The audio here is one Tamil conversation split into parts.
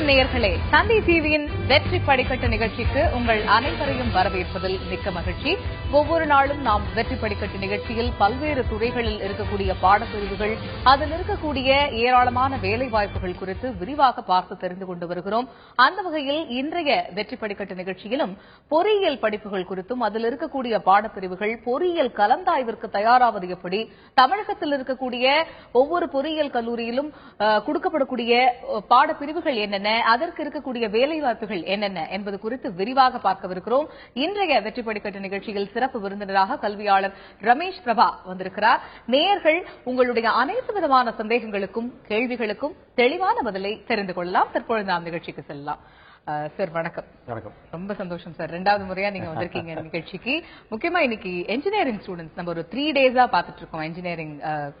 நேயர்களே, தந்தி டிவியின் வெற்றி படிக்கட்டு நிகழ்ச்சிக்கு உங்கள் அனைவரையும் வரவேற்பதில் மிக்க மகிழ்ச்சி. ஒவ்வொரு நாளும் நாம் வெற்றி படிக்கட்டு நிகழ்ச்சியில் பல்வேறு துறைகளில் இருக்கக்கூடிய பாடப்பிரிவுகள், அதில் இருக்கக்கூடிய ஏராளமான வேலைவாய்ப்புகள் குறித்து விரிவாக பார்த்து தெரிந்து கொண்டு வருகிறோம். அந்த வகையில் இன்றைய வெற்றி படிக்கட்டு நிகழ்ச்சியிலும் பொறியியல் படிப்புகள் குறித்தும் அதில் இருக்கக்கூடிய பாடப்பிரிவுகள், பொறியியல் கலந்தாய்விற்கு தயாராவது எப்படி, தமிழகத்தில் இருக்கக்கூடிய ஒவ்வொரு பொறியியல் கல்லூரியிலும் கொடுக்கப்படக்கூடிய பாடப்பிரிவுகள் என்னென்ன, அதற்கு இருக்கக்கூடிய வேலைவாய்ப்புகள் என்னென்ன என்பது குறித்து விரிவாக பார்க்கவிருக்கிறோம். இன்றைய வெற்றி படிக்கட்டு நிகழ்ச்சியில் சிறப்பு விருந்தினராக கல்வியாளர் ரமேஷ் பிரபா வந்திருக்கிறார். நேயர்கள் உங்களுடைய அனைத்து விதமான சந்தேகங்களுக்கும் கேள்விகளுக்கும் தெளிவான பதிலை தெரிந்து கொள்ளலாம். தற்பொழுது நாம் நிகழ்ச்சிக்கு செல்லலாம். சார் வணக்கம். வணக்கம். ரொம்ப சந்தோஷம் சார், ரெண்டாவது முறையா நீங்க வந்திருக்கீங்க நிகழ்ச்சிக்கு. முக்கியமா இன்னைக்கு என்ஜினியரிங் ஸ்டூடெண்ட்ஸ் நம்ம ஒரு 3 டேஸா பாத்துட்டு இருக்கோம். என்ஜினியரிங்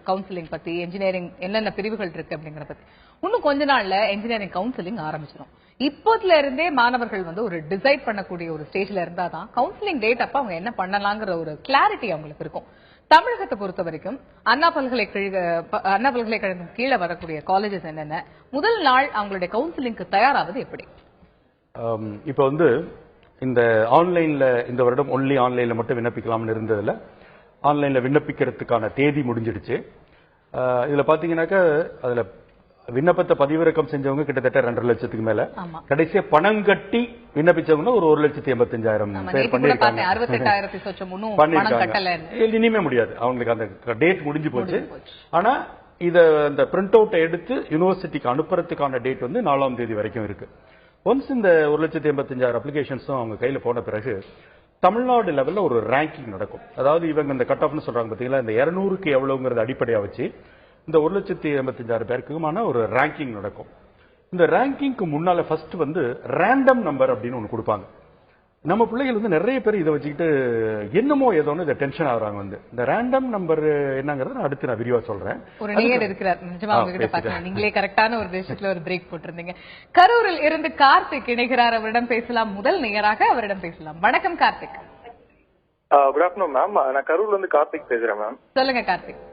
கவுன்சிலிங் பத்தி, என்ஜினியரிங் என்னென்ன பிரிவுகள் இருக்கு அப்படிங்கிற பத்தி. இன்னும் கொஞ்ச நாள்ல என்ஜினியரிங் கவுன்சிலிங் ஆரம்பிச்சிடும். இப்போதுல இருந்தே மாணவர்கள் ஒரு டிசைட் பண்ணக்கூடிய ஒரு ஸ்டேஜ்ல இருந்தாதான் கவுன்சிலிங் டேட் அப்ப அவங்க என்ன பண்ணலாங்கிற ஒரு கிளாரிட்டி அவங்களுக்கு இருக்கும். தமிழகத்தை பொறுத்த வரைக்கும் அண்ணா பல்கலைக்கழகம் கீழே வரக்கூடிய காலேஜஸ் என்னென்ன, முதல் நாள் அவங்களுடைய கவுன்சிலிங்க்கு தயாராவது எப்படி? இப்ப இந்த ஆன்லைன்ல இந்த வருடம் ஒன்லி ஆன்லைன்ல மட்டும் விண்ணப்பிக்கலாம்னு இருந்ததுல ஆன்லைன்ல விண்ணப்பிக்கிறதுக்கான தேதி முடிஞ்சிடுச்சு. இதுல பாத்தீங்கன்னாக்கா அதுல விண்ணப்பத்தை பதிவிறக்கம் செஞ்சவங்க கிட்டத்தட்ட 2.5 லட்சத்துக்கு மேல, கடைசியா பணம் கட்டி விண்ணப்பிச்சவங்க ஒரு 1,85,000 பேர் பண்ணிருக்காங்க. இனிமே முடியாது, அவங்களுக்கு அந்த டேட் முடிஞ்சு போச்சு. ஆனா இத அந்த பிரிண்ட் அவுட் எடுத்து யூனிவர்சிட்டிக்கு அனுப்புறதுக்கான டேட் 4ஆம் தேதி வரைக்கும் இருக்கு. ஒன்ஸ் இந்த 1,85,000 அப்ளிகேஷன்ஸும் அவங்க கையில போன பிறகு தமிழ்நாடு லெவல்ல ஒரு ரேங்கிங் நடக்கும். அதாவது இவங்க இந்த கட் ஆஃப்னு சொல்றாங்க பாத்தீங்களா, இந்த 200க்கு எவ்வளவுங்கிறது அடிப்படையா வச்சு இந்த 1,85,000 பேருக்குமான ஒரு ரேங்கிங் நடக்கும். இந்த ரேங்கிங்க்கு முன்னால ஃபர்ஸ்ட் ரேண்டம் நம்பர் அப்படின்னு ஒண்ணு கொடுப்பாங்க. நம்ம பிள்ளைகள் நிறைய பேர் இதை வச்சுக்கிட்டு என்னமோ ஏதோன்னு இதை டென்ஷன் ஆகுறாங்க. இந்த ரேண்டம் நம்பர் என்னங்கிறது அடுத்து நான் விரிவா சொல்றேன். ஒரு நேயர் இருக்கிறார், நிஜமா உங்ககிட்ட பாத்தீங்க, நீங்களே கரெக்டான ஒரு விஷயத்துல ஒரு பிரேக் போட்டிருந்தீங்க. கரூரில் இருந்து கார்த்திக் இணைகிறார், அவரிடம் பேசலாம். முதல் நேயராக அவரிடம் பேசலாம். வணக்கம் கார்த்திக். குட் ஆஃப்டர்நூன் மேம், நான் கரூர்ல இருந்து கார்த்திக் பேசுறேன் மேம். சொல்லுங்க கார்த்திக்.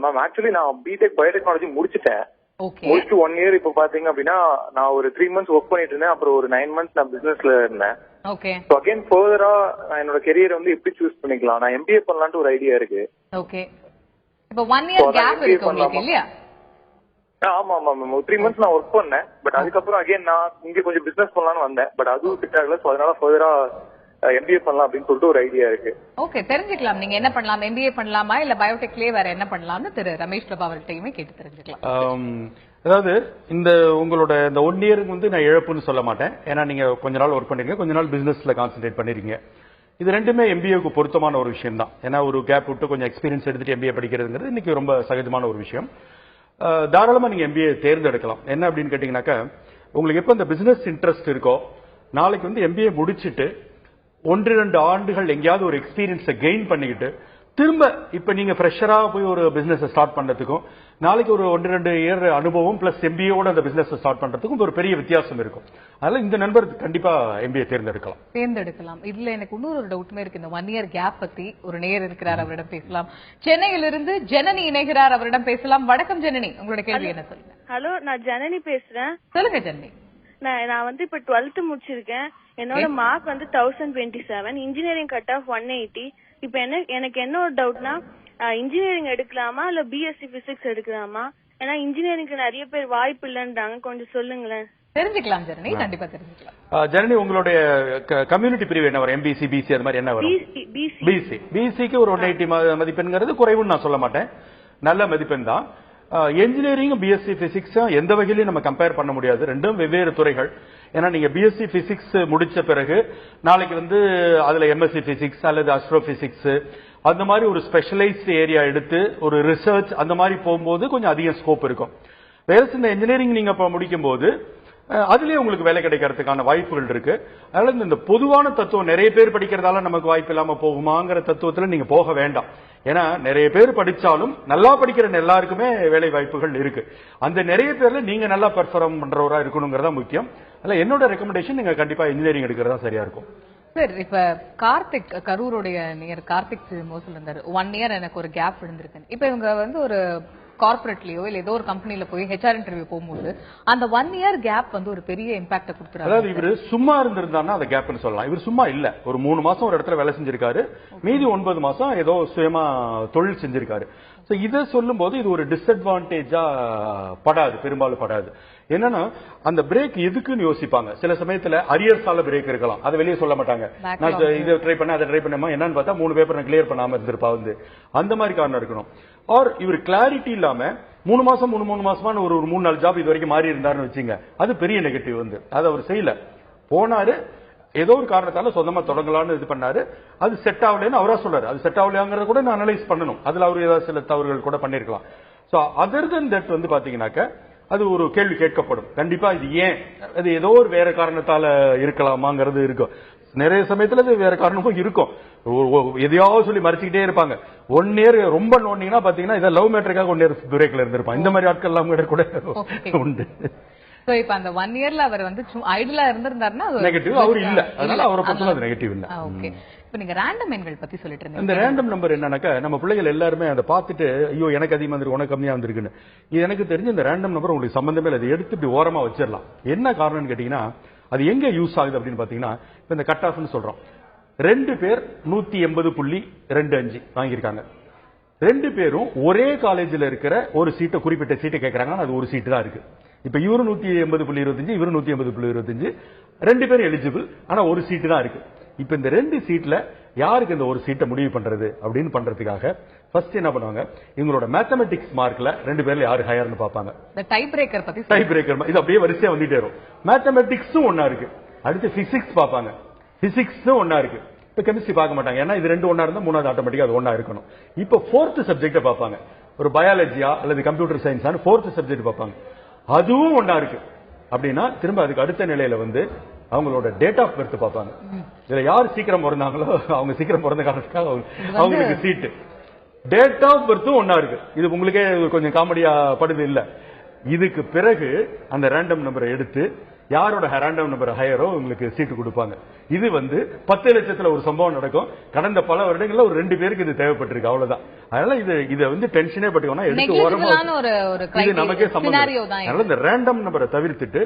மேம் ஆக்சுவலி நான் பிடெக் பயோடெக்னாலஜி முடிச்சிட்டேன். முடிச்சுட்டு 1 இயர் இப்ப பாத்தீங்க அப்படின்னா நான் ஒரு 3 மந்த்ஸ் ஒர்க் பண்ணிட்டு இருந்தேன். அப்புறம் ஒரு 9 மந்த்ஸ் நான் பிசினஸ்ல இருந்தேன். அகைன் ஃபர்தரா நான் என்னோட கெரியர் எப்படி சூஸ் பண்ணிக்கலாம், நான் எம்பிஏ பண்ணலாம்னு ஒரு ஐடியா இருக்கு. ஓகே, இப்போ 1 இயர் கேப் இருக்கு உங்களுக்கு இல்லையா? ஆமா ஆமா மேம், ஒரு 3 மந்த்ஸ் நான் ஒர்க் பண்ணேன். பட் அதுக்கப்புறம் அகைன் நான் இங்க கொஞ்சம் பிசினஸ் பண்ணலாம்னு வந்தேன். பட் அதுவும் ஃபிட் ஆகல. சோ அதனால ஃபர்தரா எம்பிஏ பண்ணலாம் அப்படின்னு சொல்லிட்டு ஒரு ஐடியா இருக்கு. ஓகே, தெரிஞ்சுக்கலாம் நீங்க என்ன பண்ணலாம், எம்பிஏ பண்ணலாமா இல்ல பயோடெக்லயே வேற என்ன பண்ணலாம்னு திரு ரமேஷ் பிரபா அவர்கிட்டயுமே கேட்டு தெரிஞ்சுக்கலாம். அதாவது இந்த உங்களோட இந்த 1 இயருக்கு நான் இழப்புன்னு சொல்ல மாட்டேன். ஏன்னா நீங்க கொஞ்ச நாள் ஒர்க் பண்ணிருக்கீங்க, கொஞ்ச நாள் பிசினஸ்ல கான்சென்ட்ரேட் பண்ணிருக்கீங்க. இது ரெண்டுமே எம்பிஏக்கு பொருத்தமான ஒரு விஷயம் தான். ஏன்னா ஒரு கேப் விட்டு கொஞ்சம் எக்ஸ்பீரியன்ஸ் எடுத்துட்டு எம்பிஏ படிக்கிறதுங்கிறது இன்னைக்கு ரொம்ப சகஜமான ஒரு விஷயம். தாராளமா நீங்க எம்பிஏ தேர்ந்தெடுக்கலாம். என்ன அப்படின்னு கேட்டீங்கன்னாக்கா, உங்களுக்கு எப்ப இந்த பிசினஸ் இன்ட்ரெஸ்ட் இருக்கோ, நாளைக்கு எம்பிஏ முடிச்சுட்டு 1-2 ஆண்டுகள் எங்கேயாவது ஒரு எக்ஸ்பீரியன்ஸை கெயின் பண்ணிக்கிட்டு திரும்ப இப்ப நீங்க ஃப்ரெஷரா போய் ஒரு பிசினஸ் ஸ்டார்ட் பண்றதுக்கும், நாளைக்கு ஒரு 1-2 இயர் அனுபவம் பிளஸ் எம்பிஏவோட அந்த பிசினஸ் ஸ்டார்ட் பண்றதுக்கும் ஒரு பெரிய வித்தியாசம் இருக்கும். அதனால இந்த நண்பர் கண்டிப்பா எம்பிஏ தேர்ந்தெடுக்கலாம். இதுல எனக்கு இன்னொரு டவுட்மே இருக்கு. இந்த 1 இயர் கேப் பத்தி ஒரு நேயர் இருக்கிறார், அவரிடம் பேசலாம். சென்னையிலிருந்து ஜனனி இணைகிறார், அவரிடம் பேசலாம். வணக்கம் ஜனனி, உங்களோட கேள்வி என்ன சொல்லுங்க. ஹலோ, நான் ஜனனி பேசுறேன். சொல்லுங்க ஜனனி. நான் இப்ப 12th முடிச்சிருக்கேன். என்னோட மார்க் 1027, இன்ஜினியரிங் கட் ஆஃப் 180. இப்ப எனக்கு என்ன ஒரு டவுட்னா, இன்ஜினியரிங் எடுக்கலாமா இல்ல பிஎஸ்சி பிசிக்ஸ் எடுக்கலாமா? ஏன்னா இன்ஜினியரிங்க்கு நிறைய பேர் வாய்ப்பு இல்லன்றாங்க, கொஞ்சம் சொல்லுங்களேன். தெரிஞ்சுக்கலாம் ஜனனி, கண்டிப்பா தெரிஞ்சுக்கலாம். ஜனனி, உங்களுடைய கம்யூனிட்டி பிரிவு என்ன வரும்? எம்பிசி, பிசி அது மாதிரி என்ன வரும்? பிசிக்கு ஒரு 180 மதிப்பெண்ங்கிறது குறைவுன்னு நான் சொல்ல மாட்டேன், நல்ல மதிப்பெண் தான். என்ஜினியரிங் பிஎஸ்சி பிசிக்ஸ் எந்த வகையிலும் நம்ம கம்பேர் பண்ண முடியாது, ரெண்டும் வெவ்வேறு துறைகள். ஏன்னா நீங்க பிஎஸ்சி பிசிக்ஸ் முடிச்ச பிறகு நாளைக்கு அதுல எம்எஸ்சி பிசிக்ஸ் அல்லது அஸ்ட்ரோ பிசிக்ஸ் அந்த மாதிரி ஒரு ஸ்பெஷலைஸ்ட் ஏரியா எடுத்து ஒரு ரிசர்ச் அந்த மாதிரி போகும்போது கொஞ்சம் அதிக ஸ்கோப் இருக்கும். வேற இந்த என்ஜினியரிங் நீங்க முடிக்கும் போது அதுலயே உங்களுக்கு வேலை கிடைக்கிறதுக்கான வாய்ப்புகள் இருக்கு. அதனால இந்த பொதுவான தத்துவம் நிறைய பேர் படிக்கிறதால நமக்கு வாய்ப்பு இல்லாம போகுமாங்கிற தத்துவத்துல நீங்க போக வேண்டாம். ஏன்னா நிறைய பேர் படிச்சாலும் நல்லா படிக்கிற எல்லாருக்குமே வேலை வாய்ப்புகள் இருக்கு. அந்த நிறைய பேர்ல நீங்க நல்லா பெர்ஃபார்ம் பண்றவரா இருக்கணுங்கிறதா முக்கியம். அதனால என்னோட ரெக்கமெண்டேஷன் நீங்க கண்டிப்பா இன்ஜினியரிங் எடுக்கிறதா சரியா இருக்கும். சார், இப்ப கார்த்திக் கரூருடைய நேர் கார்த்திக் சொல்லியிருந்தாரு 1 இயர் எனக்கு ஒரு கேப் விழுந்திருக்கு. இப்ப இவங்க ஒரு கார்பரேட்லயோ இல்ல ஏதோ ஒரு கம்பெனில போய் ஹெச்ஆர் இன்டர்வியூ போகும்போது அந்த 1 இயர் கேப் வந்து ஒரு பெரிய இம்பாக்ட் கொடுத்துறாரு. அதாவது இவரு சும்மா இருந்திருந்தாருன்னா அதை கேப்னு சொல்லலாம். இவர் சும்மா இல்ல, ஒரு 3 மாசம் ஒரு இடத்துல வேலை செஞ்சிருக்காரு, மீதி 9 மாசம் ஏதோ சுயமா தொழில் செஞ்சிருக்காரு. இதை சொல்லும் போது இது ஒரு டிஸ்அட்வான்டேஜா படாது, பெரும்பாலும் படாது. என்னன்னா அந்த பிரேக் எதுக்குன்னு யோசிப்பாங்க. சில சமயத்துல அரியர்ஸால பிரேக் இருக்கலாம், அதை வெளியே சொல்ல மாட்டாங்க. நான் இதை ட்ரை பண்ண அதை ட்ரை பண்ணமா என்னன்னு பார்த்தா 3 பேப்பர் நான் கிளியர் பண்ணாம இருந்திருப்பா வந்து, அந்த மாதிரி காரணம் இருக்கணும். ஆர் இவர் கிளாரிட்டி இல்லாம 3 மாசமா ஒரு 3-4 ஜாப் இது வரைக்கும் மாறி இருந்தாருன்னு வச்சுங்க, அது பெரிய நெகட்டிவ் வந்து. அதை அவர் செய்யல, போனாரு, ஏதோ ஒரு காரணத்தால சொந்தமா தொடங்கலான்னு இது பண்ணாரு, அது செட் ஆகலன்னு அவரா சொல்றாரு. அது செட் ஆகலையாங்கிறத கூட நான் அனலைஸ் பண்ணணும், அதுல அவர் ஏதாவது சில தவறுகள் கூட பண்ணிருக்கலாம். சோ அதர் தென் தட் வந்து பாத்தீங்கன்னாக்க அது ஒரு கேள்வி கேட்கப்படும் கண்டிப்பா. இது ஏன், அது ஏதோ ஒரு வேற காரணத்தால இருக்கலாமாங்கிறது இருக்கும். நிறைய சமயத்துல அது வேற காரணமும் இருக்கும். எதையாவது சொல்லி மறைச்சிக்கிட்டே இருப்பாங்க. 1 இயர் ரொம்ப நோண்டிங்கன்னா பாத்தீங்கன்னா இதை லவ் மேட்டருக்காக 1 இயர் பிரேக்ல இருந்திருப்பான். இந்த மாதிரி ஆட்கள் எல்லாம் கூட உண்டு. இப்ப அந்த 1 இயர்ல அவர் வந்து ஐடியலா இருந்திருந்தாருன்னா நெகட்டிவ், அவர் இல்ல, அதனால அவரை பொறுத்தவரை அது நெகட்டிவ் இல்ல. ஓகே. இப்ப நீங்க ரேண்டம் எண்கள் பத்தி சொல்லிட்டு இருந்தீங்க. இந்த ரேண்டம் நம்பர் என்னன்னாக்கா நம்ம பிள்ளைகள் எல்லாருமே அதை பார்த்துட்டு ஐயோ எனக்கு அதிகமா இருக்கு உனக்கு கம்மியா வந்திருக்குன்னு. இது எனக்கு தெரிஞ்சு இந்த ரேண்டம் நம்பர் உங்களுக்கு சம்பந்தமே இல்லை, அதை எடுத்துட்டு ஓரமா வச்சிடலாம். என்ன காரணம்னு கேட்டீங்கன்னா அது எங்க யூஸ் ஆகுது அப்படின்னு பாத்தீங்கன்னா, இப்ப இந்த கட் ஆஃப்னு சொல்றோம். 2 பேர் 180.25 வாங்கியிருக்காங்க. 2 பேரும் ஒரே காலேஜில் இருக்கிற ஒரு சீட்டை, குறிப்பிட்ட சீட்டை கேட்கறாங்க, அது ஒரு சீட்டு தான் இருக்கு. இப்ப இவரு 180.25, இவரு 180.25, 2 பேரும் எலிஜிபிள், ஆனா ஒரு சீட்டு தான் இருக்கு. இப்ப இந்த 2 சீட்ல யாருக்கு இந்த ஒரு சீட்டை முடிவு பண்றது அப்படின்னு பண்றதுக்காக ஃபர்ஸ்ட் என்ன பண்ணுவாங்க, இவங்களோட மேத்தமெட்டிக்ஸ் மார்க்ல 2 பேர்ல யாரு ஹையர்னு பாப்பாங்க. டை பிரேக்கர் பத்தி, டை பிரேக்கர் இது அப்படியே வரிசையா வந்துட்டே வரும். மேத்தமெட்டிக்ஸும் ஒன்னா இருக்கு, அடுத்து பிசிக்ஸ் பாப்பாங்க, பிசிக்ஸும் ஒன்னா இருக்கு. இப்ப கெமிஸ்ட்ரி பார்க்க மாட்டாங்க, ஏன்னா இது 2 ஒன்னா இருந்தா 3வது ஆட்டோமேட்டிக்கா அது ஒன்னா இருக்கணும். இப்ப 4th சப்ஜெக்ட பாப்பாங்க, ஒரு பயாலஜியா அல்லது கம்ப்யூட்டர் சயின்ஸான 4th சப்ஜெக்ட் பாப்பாங்க, அதுவும் ஒன்னா இருக்கு. அப்படின்னா திரும்ப அதுக்கு அடுத்த நிலையில வந்து அவங்களோட டேட் ஆஃப் பர்த் பார்ப்பாங்க. இதுல யார் சீக்கிரம் பிறந்தாங்களோ அவங்க சீக்கிரம் பிறந்த காரணத்துக்காக அவங்களுக்கு சீட்டு. டேட் ஆஃப் பர்த்தும் ஒன்னா இருக்கு. இது உங்களுக்கே கொஞ்சம் காமெடியா படுது இல்ல. இதுக்கு பிறகு அந்த ரேண்டம் நம்பரை எடுத்து யாரோட ரேண்டம் நம்பர் ஹையரோ உங்களுக்கு சீட்டு கொடுப்பாங்க. இது வந்து 10 லட்சத்துல ஒரு சம்பவம் நடக்கும். கடந்த பல வருடங்கள்ல ஒரு 2 பேருக்கு இது தேவைப்பட்டிருக்கு, அவ்வளவுதான். அதனால இது வந்து டென்ஷனே பட்டுக்கணும், எடுத்து ஓரமா இது நமக்கே சம்பந்தம். அதனால இந்த ரேண்டம் நம்பரை தவிர்த்துட்டு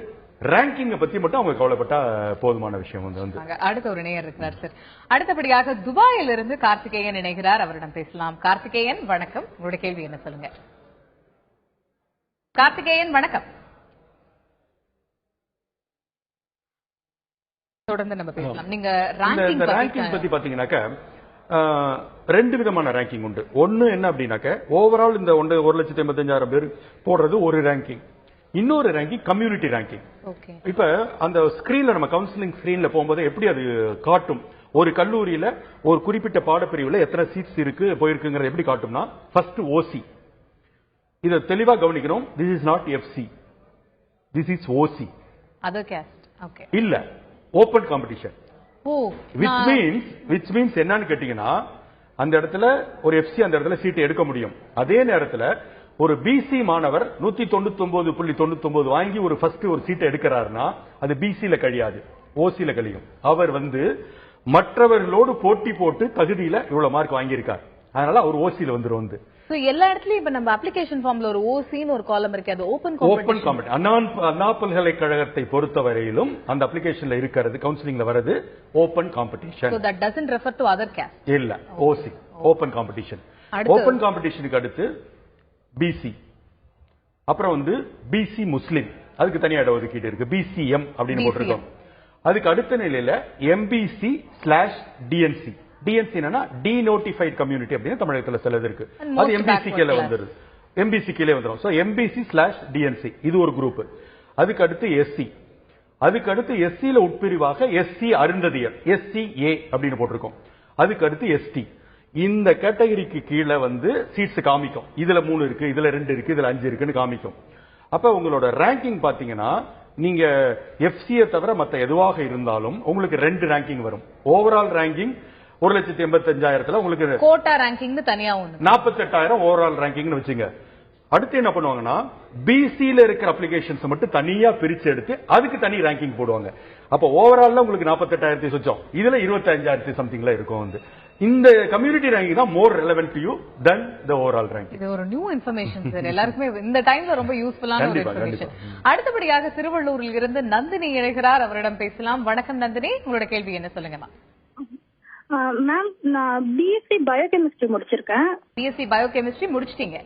ரேங்கிங் பத்தி மட்டும் அவங்க கவலைப்பட்டா போதுமான விஷயம். வந்து அடுத்த ஒரு நேயர் இருக்கிறார் சார். அடுத்தபடியாக துபாயில் இருந்து கார்த்திகேயன் இணைகிறார், அவரிடம் பேசலாம். கார்த்திகேயன் வணக்கம், உங்களுடைய கேள்வி என்ன சொல்லுங்க. கார்த்திகேயன் வணக்கம். தொடர்ந்து நம்ம பேசலாம். நீங்க ரேங்கிங் பத்தி பாத்தீங்கன்னாக்க 2 விதமான ரேங்கிங் உண்டு. ஒன்னு என்ன அப்படின்னாக்க ஓவரால் இந்த 1,85,000 பேர் போடுறது ஒரு ரேங்கிங். இன்னொரு ரேங்கிங் கம்யூனிட்டி ரேங்கிங். இப்ப அந்த ஸ்கிரீன்ல நம்ம கவுன்சிலிங் ஸ்கிரீன்ல போகும்போது எப்படி அது காட்டும், ஒரு கல்லூரியில ஒரு குறிப்பிட்ட பாடப்பிரிவுல எத்தனை சீட்ஸ் இருக்கு போயிருக்குங்கிறது எப்படி காட்டும்னா, ஃபர்ஸ்ட் ஓசி. இத தெளிவா கவனிக்கணும். This is not FC, this is OC. Other cost. Okay. இல்ல, ஓபன் காம்படிஷன். which means என்னன்னு கேட்டீங்கன்னா, அந்த இடத்துல ஒரு எஃப்சி அந்த இடத்துல சீட் எடுக்க முடியும். அதே நேரத்துல ஒரு பிசி மாணவர் 199.99 வாங்கி ஒரு ஃபர்ஸ்ட் ஒரு சீட்டை எடுக்கிறாருன்னா அது பிசில கழியாது, ஓசில கழியும். அவர் வந்து மற்றவர்களோடு போட்டி போட்டு தகுதியில இவ்வளவு மார்க் வாங்கியிருக்கார், அதனால அவர் ஓசில வந்துரும். வந்து எல்லா இடத்துலயும் இப்ப நம்ம அப்ளிகேஷன் ஃபார்ம்ல ஒரு ஓசின்னு ஒரு காலம் இருக்கு, அது ஓபன் காம்படிஷன். அண்ணா பல்கலைக்கழகத்தை பொறுத்தவரையிலும் அந்த அப்ளிகேஷன்ல இருக்கிறது, கவுன்சிலிங்ல வரது open competition. So that doesn't refer to other caste. இல்ல, ஓசி ஓபன் காம்படிஷன். ஓபன் காம்படிஷனுக்கு அடுத்து பிசி, அப்புறம் வந்து பிசி முஸ்லிம், அதுக்கு தனியா இட ஒதுக்கீடு இருக்கு, பிசிஎம் அப்படின்னு போட்டிருக்கோம். அதுக்கு அடுத்த நிலையில MBC/DNC. டிஎன்சி என்னன்னா டீநோட்டிஃபைட் கம்யூனிட்டி அப்படின்னு தமிழகத்துல சிலது இருக்கு, அது எம்பிசி கீழே வந்துருது, எம்பிசி கீழே வந்துடும். சோ MBC/DNC இது ஒரு குரூப். அதுக்கு அடுத்து எஸ்சி, அதுக்கு அடுத்து எஸ்சியில உட்பிரிவாக எஸ்சி அருந்ததியர், SCA அப்படின்னு போட்டிருக்கோம். அதுக்கு அடுத்து எஸ்டி. இந்த கேட்டகரிக்கு கீழே வந்து சீட்ஸ் காமிக்கும், இதுல 3 இருக்கு, இதுல 2 இருக்கு, இதுல 5 இருக்குன்னு காமிக்கும். அப்ப உங்களோட ரேங்கிங் பாத்தீங்கன்னா நீங்க எஃப்சியை தவிர மத்த எதுவாக இருந்தாலும் உங்களுக்கு 2 ரேங்கிங் வரும். ஓவரால் ரேங்கிங் 1,85,000 உங்களுக்கு கோட்டா ரேங்கிங் தனியா 48,000 ஓவரால் ரேங்கிங் வச்சுங்க. அடுத்து என்ன பண்ணுவாங்கன்னா பிசில இருக்கிற அப்ளிகேஷன்ஸ் மட்டும் தனியா பிரிச்சு எடுத்து அதுக்கு தனி ரேங்கிங் போடுவாங்க. அப்ப ஓவரால் உங்களுக்கு 48,000 சொச்சம், இதுல 25,000 சம்திங்ல இருக்கும். வந்து இந்த கம்யூனிட்டி ரேங்கிங் தான் more relevant to you than the overall ranking. இது ஒரு நியூ இன்ஃபர்மேஷன் சார், எல்லாருக்குமே இந்த டைம்ல ரொம்ப யூஸ்ஃபுல்லான ஒரு இன்ஃபர்மேஷன். அடுத்தபடியாக திருவள்ளூரில் இருந்து நந்தினி இணைகிறார், அவரிடம் பேசலாம். வணக்கம் நந்தினி, உங்களோட கேள்வி என்ன சொல்லுங்க மேம். மேம், நான் பிஎஸ்சி பயோகெமிஸ்ட்ரி முடிச்சிருக்கேன். பிஎஸ்சி பயோகெமிஸ்ட்ரி முடிச்சிட்டீங்க?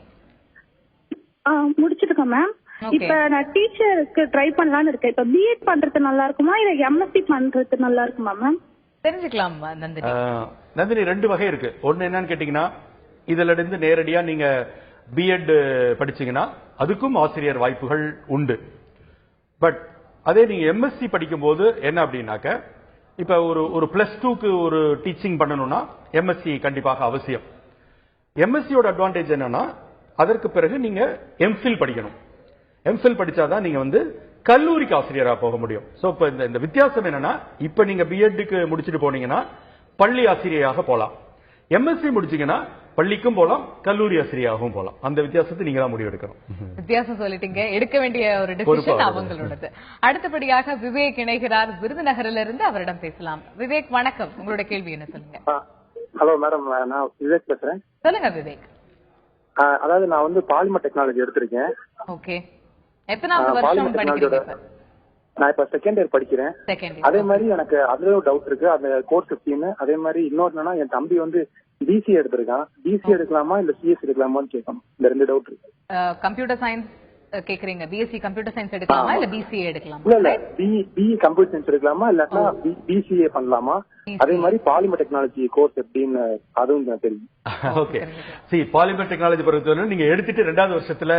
முடிச்சிருக்கேன் மேம். இப்ப நான் டீச்சருக்கு ட்ரை பண்ணலாம்னு இருக்கேன். இப்ப பிஎட் பண்றது நல்லா இருக்குமா இல்ல எம்எஸ்சி பண்றது நல்லா இருக்குமா மேம்? தெரிஞ்சுக்கலாம் நந்தினி. நந்தினி, ரெண்டு வகை இருக்கு. ஒன்னு என்னன்னு கேட்டீங்கன்னா, இதுல இருந்து நேரடியா நீங்க பிஎட் படிச்சீங்கன்னா அதுக்கும் ஆசிரியர் வாய்ப்புகள் உண்டு. பட் அதே நீங்க எம்எஸ்சி படிக்கும் போது என்ன அப்படின்னாக்க, இப்ப ஒரு +2க்கு ஒரு டீச்சிங் பண்ணணும்னா எம்எஸ்சி கண்டிப்பாக அவசியம். எம்எஸ்சியோட அட்வான்டேஜ் என்னன்னா, அதற்கு பிறகு நீங்க எம்ஃபில் படிக்கணும். எம்ஃபில் படிச்சாதான் நீங்க கல்லூரிக்கு ஆசிரியரா போக முடியும். சோ இப்ப இந்த வித்தியாசம் என்னன்னா, இப்ப நீங்க பிஎட்க்கு முடிச்சுட்டு போனீங்கன்னா பள்ளி ஆசிரியராக போலாம். எம்எஸ்சி முடிச்சீங்கன்னா பள்ளிக்கும் போலாம், கல்லூரி ஆசிரியராகவும் போலாம். அந்த வித்தியாசத்தை நீங்க தான் முடிவு எடுக்கணும். வித்தியாசம் சொல்லிட்டீங்க, எடுக்க வேண்டிய ஒரு டிசிஷன் அவங்களோடது. அடுத்தபடியாக விவேக் இணைகிறார், விருதுநகரில இருந்து, அவரிடம் பேசலாம். விவேக் வணக்கம், உங்களோட கேள்வி என்ன சொல்லுங்க. ஹலோ மேடம், நான் விவேக் பேசுறேன். சொல்லுங்க விவேக். அதாவது நான் பாலிமர் டெக்னாலஜி எடுத்திருக்கேன். ஓகே, எத்தனாவது வருஷம் படிக்கிறீங்க? நான் இப்ப செகண்ட் இயர் படிக்கிறேன். அதே மாதிரி எனக்கு அதுல டவுட் இருக்கு, அந்த கோர்ஸ் எப்படின்னு. அதே மாதிரி இன்னொரு என்னன்னா, என் தம்பி பிசி எடுத்திருக்கான். பிசி எடுக்கலாமா இல்ல சிஎஸ் எடுக்கலாமான்னு கேட்கணும். இந்த ரெண்டு டவுட் இருக்கு. கம்ப்யூட்டர் சயின்ஸ் கேக்குறீங்க, பிஎஸ்சி கம்ப்யூட்டர் சயின்ஸ் எடுக்கலாமா இல்ல பிசிஏ எடுக்கலாமா? இல்ல பிஇ கம்ப்யூட்டர் சயின்ஸ் எடுக்கலாமா இல்லாட்டா பிசிஏ பண்ணலாமா? அதே மாதிரி பாலிமர் டெக்னாலஜி கோர்ஸ் எப்படின்னு அதுவும் தெரியும். ஓகே, சரி, பாலிமர் டெக்னாலஜி பொறுத்தவரை நீங்க எடுத்துட்டு 2வது வருஷத்துல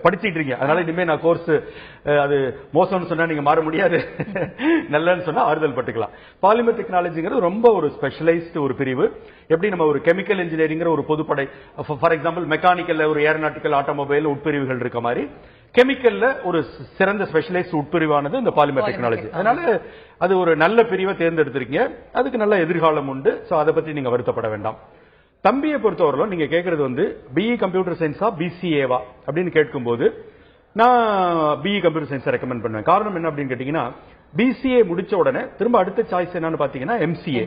படிச்சிட்டு இருக்கீங்க. அதனால இனிமே நான் கோர்ஸ் அது மோசம்னு சொன்னா நீங்க மாற முடியாது, நல்லன்னு சொன்னா ஆறுதல் பட்டுக்கலாம். பாலிமர் டெக்னாலஜிங்கிறது ரொம்ப ஒரு ஸ்பெஷலைஸ்டு ஒரு பிரிவு. எப்படி நம்ம ஒரு கெமிக்கல் இன்ஜினியரிங்கிற ஒரு பொதுப்படை, ஃபார் எக்ஸாம்பிள் மெக்கானிக்கல்ல ஒரு ஏரோநாட்டிக்கல் ஆட்டோமொபைல் உட்பிரிவுகள் இருக்க மாதிரி, கெமிக்கல்ல ஒரு சிறந்த ஸ்பெஷலைஸ்ட் உட்பிரிவானது இந்த பாலிமர் டெக்னாலஜி. அதனால அது ஒரு நல்ல பிரிவை தேர்ந்தெடுத்திருக்கீங்க, அதுக்கு நல்ல எதிர்காலம் உண்டு. சோ அதை பத்தி நீங்க வருத்தப்பட வேண்டாம். தம்பியை பொறுத்தவரை நீங்க கேட்கறது பிஇ கம்ப்யூட்டர் சயின்ஸா பிசிஏவா அப்படின்னு கேட்கும்போது, நான் பிஇ கம்ப்யூட்டர் சயின்ஸ் ரெக்கமெண்ட் பண்ணுவேன். காரணம் என்ன அப்படின்னு கேட்டீங்கன்னா, பிசிஏ முடிச்ச உடனே திரும்ப அடுத்த சாய்ஸ் என்னன்னு பாத்தீங்கன்னா எம்சிஏ.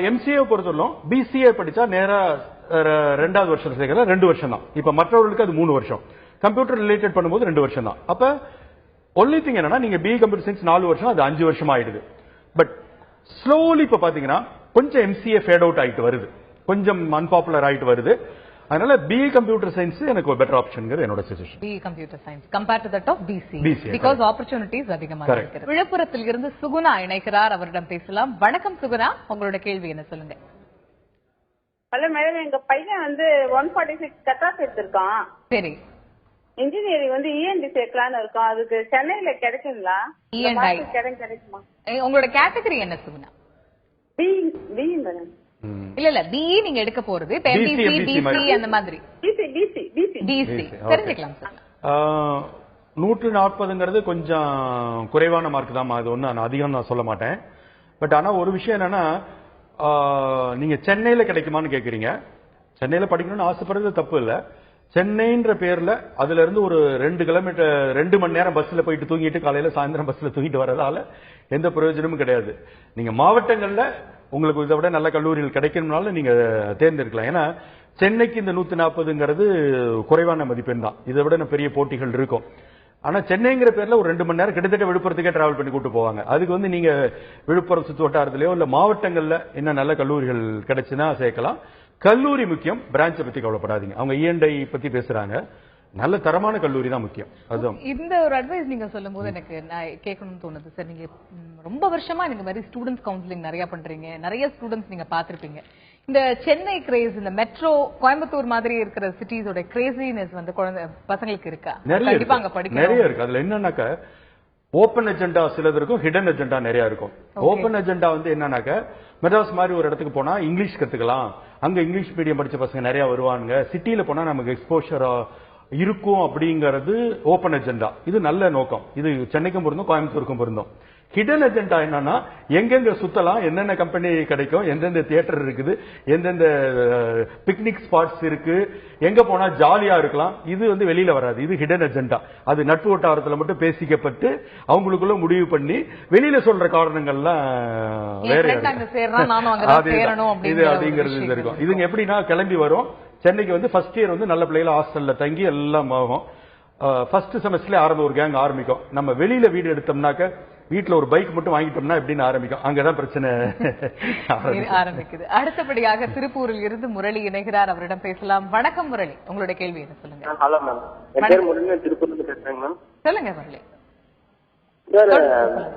எம்சிஏ பொறுத்தவரைக்கும் பிசிஏ படிச்சா நேரா 2வது வருஷம் சேர்க்கல, 2 வருஷம் தான். இப்ப மற்றவர்களுக்கு அது 3 வருஷம். கம்ப்யூட்டர் ரிலேட்டட் பண்ணும்போது 2 வருஷம் தான். அப்ப ஒன்லி திங் என்னன்னா, நீங்க பிஇ கம்ப்யூட்டர் சயின்ஸ் 4 வருஷம், அது 5 வருஷம் ஆயிடுது. பட் ஸ்லோலி இப்ப பாத்தீங்கன்னா கொஞ்சம் எம்சிஏ ஃபேட் அவுட் ஆயிட்டு வருது, கொஞ்சம் அன்பாப்புலர் ஆயிட்டு வருது. அதனால பிஇ கம்ப்யூட்டர் சயின்ஸ் எனக்கு ஒரு பெட்டர் ஆப்ஷன் என்னோட suggestion. BE computer science compared to that of BCA because opportunities அதிகமா இருக்கு. விழுப்புரத்தில் இருந்து சுகுணா இணைக்கிறார், அவரிடம் பேசலாம். வணக்கம் சுகுணா, உங்களோட கேள்வி என்ன சொல்லுங்க. ஹலோ மேடம், எங்க பையன் 146 கட் ஆஃப் எடுத்திருக்கான். சரி, இன்ஜினியரிங் இஎன்டி சேர்க்கலான்னு இருக்கோம். அதுக்கு சென்னையில கிடைக்குங்களா? இஎன்ஐ கிடைக்குமா? உங்களோட கேட்டகரி என்ன சுகுணா? BE madam. இல்ல பிஇ நீங்க எடுக்க போறது எம்பிசி பிசி அந்த மாதிரி. பிசி தெரிஞ்சுக்கலாம் சார். 140ங்கிறது கொஞ்சம் குறைவான மார்க் தான், அது ஒண்ணு அதிகம் நான் சொல்ல மாட்டேன். பட் ஆனா ஒரு விஷயம் என்னன்னா, நீங்க சென்னையில கிடைக்குமான்னு கேக்குறீங்க. சென்னையில படிக்கணும்னு ஆசைப்படுறது தப்பு இல்ல. சென்னைன்ற பேர்ல அதுல இருந்து ஒரு 2 கிலோமீட்டர் 2 மணி நேரம் பஸ்ல போயிட்டு தூங்கிட்டு காலையில சாயந்தரம் பஸ்ல தூங்கிட்டு வரதால எந்த பிரயோஜனமும் கிடையாது. நீங்க மாவட்டங்கள்ல உங்களுக்கு இதை விட நல்ல கல்லூரிகள் கிடைக்கணும்னால நீங்க தேர்ந்தெடுக்கலாம். ஏன்னா சென்னைக்கு இந்த 140ங்கிறது குறைவான மதிப்பெண் தான், இதை விட பெரிய போட்டிகள் இருக்கும். ஆனா சென்னைங்கிற பேர்ல ஒரு 2 மணி நேரம் கிட்டத்தட்ட விழுப்புரத்துக்கே டிராவல் பண்ணி கூட்டு போவாங்க. அதுக்கு நீங்க விழுப்புரம் சுற்று வட்டாரத்திலயோ இல்ல மாவட்டங்கள்ல என்ன நல்ல கல்லூரிகள் கிடைச்சுன்னா சேர்க்கலாம். கல்லூரி முக்கியம், பிரான்ச்சை பத்தி கவலைப்படாதீங்க. அவங்க இஎன்ஐ பத்தி பேசுறாங்க, நல்ல தரமான கல்லூரி தான் முக்கியம். அதுதான் இந்த ஒரு அட்வைஸ் நீங்க சொல்லும் போது எனக்கு கேட்கணும்னு தோணுது சார். நீங்க ரொம்ப வருஷமா இந்த மாதிரி ஸ்டூடெண்ட்ஸ் கவுன்சிலிங் நிறைய பண்றீங்க, நிறைய ஸ்டூடெண்ட்ஸ் நீங்க பாத்திருப்பீங்க. இந்த சென்னை கிரேஸ், இந்த மெட்ரோ கோயம்புத்தூர் மாதிரி இருக்கிற சிட்டிஸோட கிரேசினஸ் குழந்தை பசங்களுக்கு இருக்கா? கண்டிப்பா அங்க படிக்க நிறைய இருக்கு. அதுல என்னன்னாக்க ஓபன் அஜெண்டா சிலது இருக்கும், ஹிடன் அஜெண்டா நிறைய இருக்கும். ஓபன் அஜெண்டா என்னன்னாக்க, மெட்ராஸ் மாதிரி ஒரு இடத்துக்கு போனா இங்கிலீஷ் கத்துக்கலாம், அங்க இங்கிலீஷ் மீடியம் படிச்ச பசங்க நிறைய வருவாங்க, சிட்டில போனா நமக்கு எக்ஸ்போஷரா இருக்கும் அப்படிங்கறது ஓபன் அஜெண்டா. இது நல்ல நோக்கம். இது சென்னைக்கும் பொருந்தும், கோயம்புத்தூருக்கும் பொருந்தும். ஹிடன் அஜெண்டா என்னன்னா எங்கெங்க சுத்தலாம், என்னென்ன கம்பெனி கிடைக்கும், எந்தெந்த தியேட்டர் இருக்குது, எந்தெந்த பிக்னிக் ஸ்பாட்ஸ் இருக்கு, எங்க போனா ஜாலியா இருக்கலாம், இது வந்து வெளியில வராது. இது ஹிடன் அஜெண்டா. அது நட்பு வட்டாரத்துல மட்டும் பேசிக்கப்பட்டு அவங்களுக்குள்ள முடிவு பண்ணி வெளியில சொல்ற காரணங்கள்லாம் வேற இது அப்படிங்கிறது இருக்கும். இதுங்க எப்படின்னா கிளம்பி வரும் சென்னைக்கு வந்து ஃபர்ஸ்ட் இயர் வந்து நல்ல பிள்ளைகளை ஹாஸ்டல்ல தங்கி எல்லாம் ஆகும். ஃபர்ஸ்ட் செமஸ்டர்ல ஒரு கேங் ஆரம்பிக்கும். நம்ம வெளியில வீடு எடுத்தோம்னாக்க வீட்டுல ஒரு பைக் மட்டும் வாங்கிட்டோம்னா எப்படின்னு ஆரம்பிக்கும். அங்கதான் பிரச்சனை ஆரம்பிக்குது. அடுத்தபடியாக திருப்பூரில் இருந்து முரளி இணைகிறார். அவரிடம் பேசலாம். வணக்கம் முரளி, உங்களுடைய கேள்வி என்ன சொல்லுங்க. ஹலோ மேம், என் பேர் முரளி, திருப்பூர்ல இருந்து பேசுறேங்க மேம். சொல்லுங்க முரளி. சார்